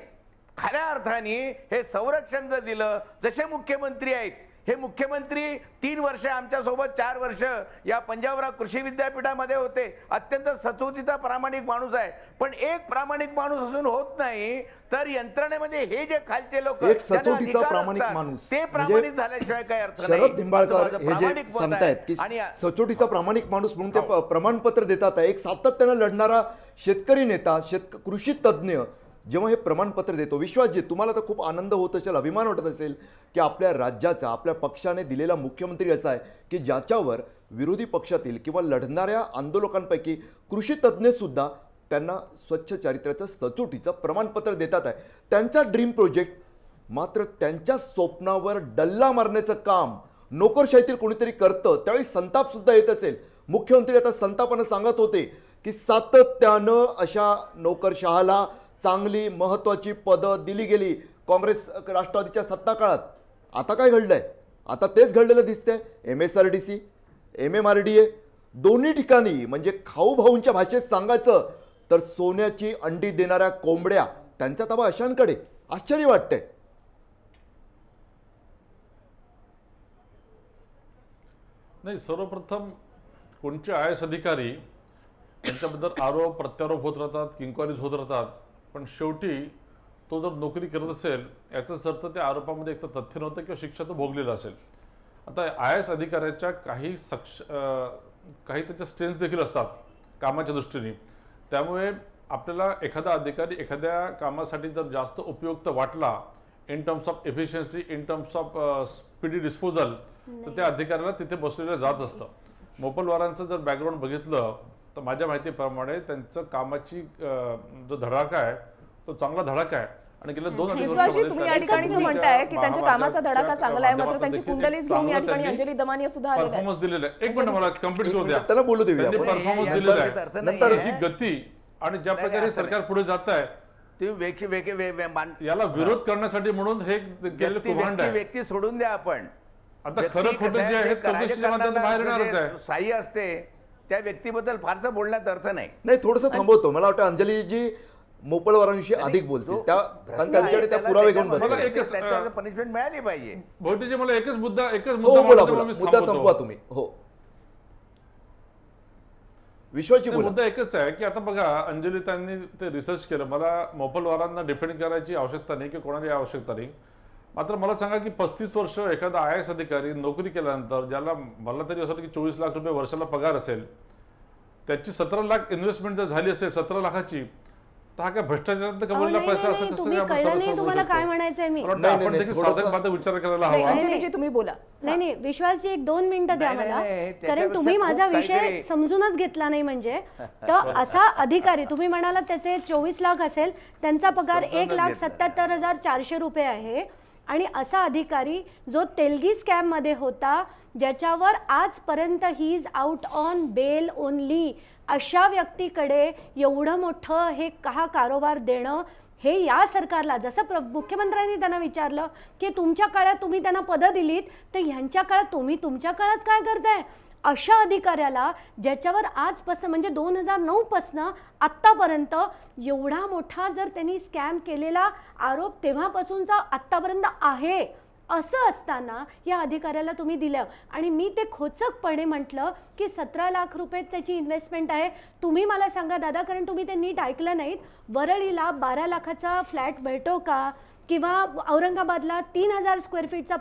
खऱ्या अर्थाने हे संरक्षण जर दिलं, जसे मुख्यमंत्री आहेत, हे मुख्यमंत्री 3 वर्ष आमच्यासोबत 4 वर्ष या पंजाबराव कृषी विद्यापीठामध्ये होते, अत्यंत सचोटीचा प्रामाणिक माणूस आहे. पण एक प्रामाणिक माणूस असून होत नाही, तर यंत्रणेमध्ये हे जे खालचे लोक एक सचोटीचा प्रामाणिक माणूस ते प्रामाणिक झाल्याशिवाय काय अर्थ नाही. शरद निंबाळकर हे जे सांगतायत की सचोटीचा प्रामाणिक माणूस म्हणून ते प्रमाणपत्र देतात. एक सातत्यानं लढणारा शेतकरी नेता, कृषी तज्ज्ञ जेव्हा हे प्रमाणपत्र देतो, विश्वासजी तुम्हाला तर खूप आनंद होत असेल, अभिमान वाटत असेल की आपल्या राज्याचा, आपल्या पक्षाने दिलेला मुख्यमंत्री असा आहे की ज्याच्यावर विरोधी पक्षातील किंवा लढणाऱ्या आंदोलकांपैकी कृषी तज्ज्ञ सुद्धा त्यांना स्वच्छ चारित्र्याचं सचोटीचं प्रमाणपत्र देतात आहे. त्यांचा ड्रीम प्रोजेक्ट मात्र त्यांच्या स्वप्नावर डल्ला मारण्याचं काम नोकरशाहीतील कोणीतरी करतं. त्यावेळी संताप सुद्धा येत असेल. मुख्यमंत्री आता संतापानं सांगत होते की सातत्यानं अशा नोकरशहाला चांगली महत्त्वाची पदं दिली गेली काँग्रेस राष्ट्रवादीच्या सत्ता काळात. आता काय घडलंय? आता तेच घडलेलं दिसतंय. MSRDC, MMRDA दोन्ही ठिकाणी म्हणजे खाऊ भाऊंच्या भाषेत सांगायचं तर सोन्याची अंडी देणाऱ्या कोंबड्या, त्यांचा ताबा अशांकडे. आश्चर्य वाटतंय. नाही, सर्वप्रथम कोणचे IAS अधिकारी यांच्याबद्दल आरोप प्रत्यारोप होत राहतात, किंक्वारीज होत राहतात, पण शेवटी तो जर नोकरी करत असेल याचाच अर्थ त्या आरोपामध्ये एक तर तथ्य नव्हतं किंवा शिक्षा तो भोगलेला असेल. आता IAS अधिकाऱ्याच्या काही त्याच्या स्ट्रेंथ देखील असतात कामाच्या दृष्टीने. त्यामुळे आपल्याला एखादा अधिकारी एखाद्या कामासाठी जर जास्त उपयुक्त वाटला in terms of efficiency, in terms of speedy disposal, तर त्या अधिकाऱ्याला तिथे बसलेलं जात असतं. मोपलवारांचं जर बॅकग्राऊंड बघितलं तर माझ्या माहितीप्रमाणे त्यांचं कामाची जो धडाका आहे तो चांगला धडाका आहे. आणि गेल्या 2-2.5 वर्षांमध्ये तुम्ही या ठिकाणी जो म्हणताय की त्यांच्या कामाचा धडाका चांगला आहे, मात्र त्यांची कुंडलीच घेऊन या ठिकाणी अंजली दमानी सुद्धा आलेले आहेत. परफॉर्मन्स दिलेला आहे. एक मिनिट मला कंप्लीट करू द्या. त्याला बोलू देऊया. परफॉर्मन्स दिलेला आहे, नंतर ही गती आणि ज्या प्रकारे सरकार पुढे जात आहे याला विरोध करण्यासाठी म्हणून हे केलेलं कुभांड आहे. व्यक्ती सोडून द्या. आपण आता खरं खोटं जे आहे चौकशीच्या माध्यमातून बाहेर येणारच आहे. साई असते त्या व्यक्तीबद्दल फारसं बोलण्यात अर्थ नाही. नाही, थोडंसं थांबवतो. मला वाटतं अंजलीजी मोपलवारांविषयी अधिक बोलतील, कारण त्यांच्याकडे त्या पुरावे घेऊन बसले. पनिशमेंट मिळाली पाहिजे. बहुतेक मला एकच मुद्दा मुद्दा संपवा तुम्ही. हो, विश्वाची मुद्दा एकच आहे की आता बघा, अंजली त्यांनी ते रिसर्च केलं. मला मोपलवारांना डिफेंड करायची आवश्यकता नाही की कोणाची आवश्यकता नाही. मात्र मला सांगा की 35 वर्ष एखादा IAS अधिकारी नोकरी केल्यानंतर, ज्याला मला तरी असं की 24 लाख रुपये वर्षाला पगार असेल, त्याची 17 लाख इन्व्हेस्टमेंट जर झाली असेल 17 लाखाची, तर हा काय भ्रष्टाचारात कमवलेला पैसा असं कसं तुम्हाला काय म्हणायचंय? मी आपण देखील साधक विचार करायला हवा. अंजलीजी तुम्ही बोला. नाही विश्वासजी 1-2 मिनिटं द्या मला, कारण तुम्ही माझा विषय समजूनच घेतला नाही. म्हणजे तर असा अधिकारी तुम्ही म्हणाला त्याचे 24 लाख असेल, त्यांचा पगार 1,77,400 रुपये आहे. आणि असा अधिकारी जो तेलगी स्कॅम मध्ये होता, ज्याच्यावर आजपर्यंत he is out on bail only, अशा व्यक्तीकडे एवढं मोठं हे का कारोबार देणं, हे या सरकारला, जसं मुख्यमंत्र्यांनी त्यांना विचारलं की तुमच्या काळात तुम्ही त्यांना पदं दिलीत, तर ह्यांच्या काळात तुम्ही तुमच्या काळात काय करताय? अशा अधिकाऱ्याला ज्याच्यावर आजपासून म्हणजे 2009 पासनं आत्तापर्यंत एवढा मोठा जर त्यांनी स्कॅम केलेला आरोप तेव्हापासूनचा आत्तापर्यंत आहे असं असताना या अधिकाऱ्याला तुम्ही दिलं आणि मी ते खोचकपणे म्हटलं की 17 लाख रुपये त्याची इन्व्हेस्टमेंट आहे. तुम्ही मला सांगा दादा, कारण तुम्ही ते नीट ऐकलं नाहीत, वरळीला 12 लाखाचा फ्लॅट भेटो का किंवा औरंगाबादला 3000 स्क्वेअर फीटचा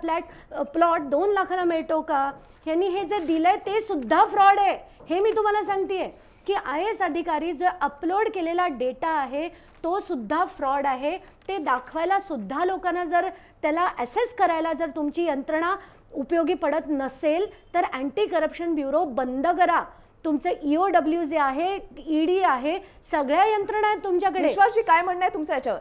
प्लॉट 2 लाखाला मिळतो का? यांनी हे जे दिलंय ते सुद्धा फ्रॉड आहे. हे मी तुम्हाला सांगतेय की IAS अधिकारी जो अपलोड केलेला डेटा आहे तो सुद्धा फ्रॉड आहे. ते दाखवायला सुद्धा लोकांना जर त्याला ॲसेस करायला जर तुमची यंत्रणा उपयोगी पडत नसेल तर अँटी करप्शन ब्युरो बंद करा. तुमचं EOW जे आहे, ED आहे, सगळ्या यंत्रणा आहेत तुमच्याकडे. विश्वासजी काय म्हणणं आहे तुमचं याच्यावर?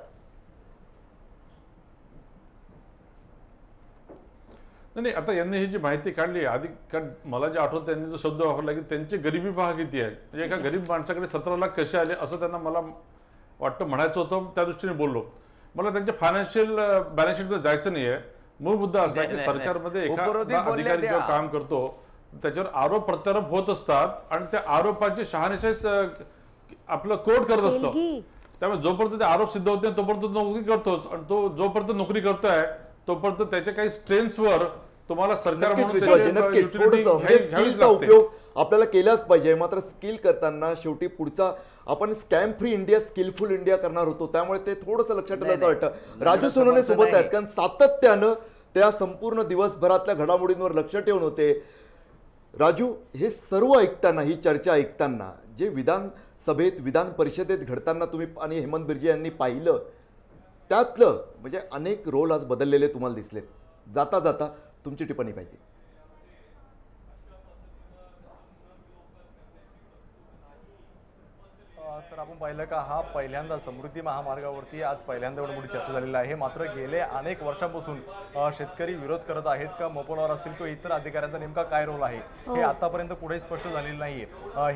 नाही, आता यांनी ही जी माहिती काढली आधी, कारण मला जे आठवतं त्यांनी जो शब्द वापरला की त्यांची गरिबी पहा किती आहे. म्हणजे एका गरीब माणसाकडे 17 लाख कसे आले असं त्यांना मला वाटतं म्हणायचं होतं, त्या दृष्टीने बोललो. मला त्यांच्या फायनान्शियल बॅलन्स शीटमध्ये जायचं नाहीये. मूळ मुद्दा असा आहे की सरकारमध्ये एखादा अधिकारी जेव्हा काम करतो त्याच्यावर आरोप प्रत्यारोप होत असतात आणि त्या आरोपाची शहानिशा आपलं कोर्ट करत असतो. त्यामुळे जोपर्यंत ते आरोप सिद्ध होत नाही तोपर्यंत नोकरी करतोच, आणि तो जोपर्यंत नोकरी करतोय तोपर्यंत त्याच्या काही स्ट्रेंथ्सवर तुम्हाला सरकार स्किलचा उपयोग आपल्याला केलाच पाहिजे. मात्र स्किल करताना शेवटी पुढचा आपण scam free India, skillful India करणार होतो, त्यामुळे ते थोडंसं लक्षात ठेवायचं वाटतं. राजू सोनवणे सोबत आहेत, कारण सातत्यानं त्या संपूर्ण दिवसभरातल्या घडामोडींवर लक्ष ठेवून होते. राजू, हे सर्व ऐकताना, ही चर्चा ऐकताना जे विधानसभेत विधान परिषदेत घडताना तुम्ही आणि हेमंत बिर्जे यांनी पाहिलं त्यातलं म्हणजे अनेक रोल आज बदललेले तुम्हाला दिसलेत. जाता जाता तुमची टिप्पणी पाहिजे. सर, आपण पाहिलं का हा पहिल्यांदा समृद्धी महामार्गावरती आज पहिल्यांदा एवढी मोठी चर्चा झालेली आहे. मात्र गेले अनेक वर्षांपासून शेतकरी विरोध करत आहेत का मोपलवार असतील किंवा इतर अधिकाऱ्यांचा नेमका काय रोल आहे हे आतापर्यंत कुठेही स्पष्ट झालेलं नाहीये.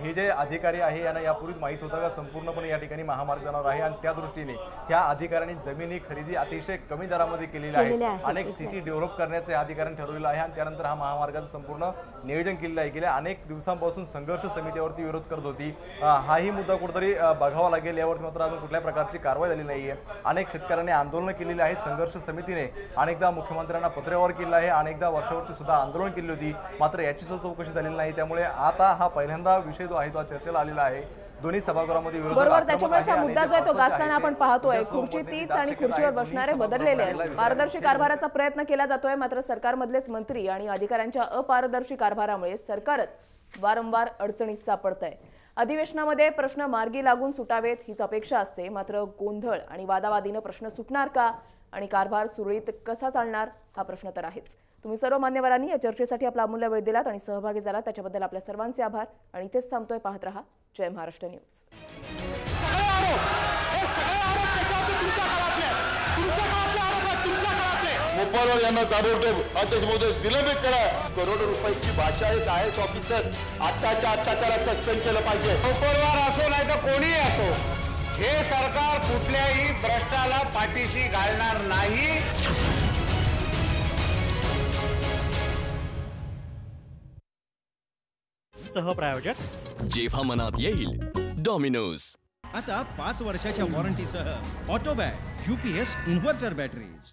हे जे अधिकारी आहे यांना यापूर्वीच माहीत होतं का संपूर्णपणे या ठिकाणी महामार्ग जाणार आहे आणि त्या दृष्टीने ह्या अधिकाऱ्यांनी जमिनी खरेदी अतिशय कमी दरामध्ये केलेली आहे. अनेक सिटी डेव्हलप करण्याचे अधिकाऱ्यांनी ठरवलेलं आहे आणि त्यानंतर हा महामार्गाचं संपूर्ण नियोजन केलेलं आहे. गेल्या अनेक दिवसांपासून संघर्ष समितीवरती विरोध करत होती. हाही मुद्दा कुठेतरी बघावा लागेल. यावरती मात्र अजून कुठल्या प्रकारची कारवाई झाली नाहीये. अनेक शेतकऱ्यांनी आंदोलन केलेली आहेत. संघर्ष समितीने अनेकदा मुख्यमंत्र्यांना पत्रव्यवहार केला आहे, अनेकदा वर्षावरती सुद्धा आंदोलन केली होती, मात्र याची सुद्धा चौकशी झालेली नाही. त्यामुळे आता हा पहिल्यांदा विषय जो आहे तो चर्चेला आलेला आहे. दोन्ही सभागृहामध्ये बरोबर, त्याच्यामुळे हा मुद्दा जो आहे तो गाजताना आपण पाहतोय. खुर्ची तीच आणि खुर्चीवर बसणारे बदललेले आहेत. पारदर्शी कारभाराचा प्रयत्न केला जातोय, मात्र सरकारमधलेच मंत्री आणि अधिकाऱ्यांच्या अपारदर्शी कारभारामुळे सरकारच वारंवार अडचणीत सापडत आहे. अधिवेशनामध्ये प्रश्न मार्गी लागून सुटावेत हीच अपेक्षा असते, मात्र गोंधळ आणि वादावादीनं प्रश्न सुटणार का आणि कारभार सुरळीत कसा चालणार हा प्रश्न तर आहेच. तुम्ही सर्व मान्यवरांनी या चर्चेसाठी आपला अमूल्य वेळ दिलात आणि सहभागी झालात त्याच्याबद्दल आपल्या सर्वांचे आभार. आणि इथेच थांबतोय. पाहत रहा जय महाराष्ट्र न्यूज. मोपलवार यांना ताबडतोब अध्यक्ष महोदय निलंबित करा. करोडो रुपयाची भाषा एक IAS ऑफिसर आत्ताच्या आत्ता त्याला सस्पेंड केलं पाहिजे. मोपलवार असो नाही तर कोणीही असो, हे सरकार कुठल्याही भ्रष्टाला पाठीशी घालणार नाही. सहप्रायोजक जेव्हा मनात येईल डॉमिनोज. आता 5 वर्षाच्या वॉरंटीसह ऑटोबॅग UPS इन्व्हर्टर बॅटरीज.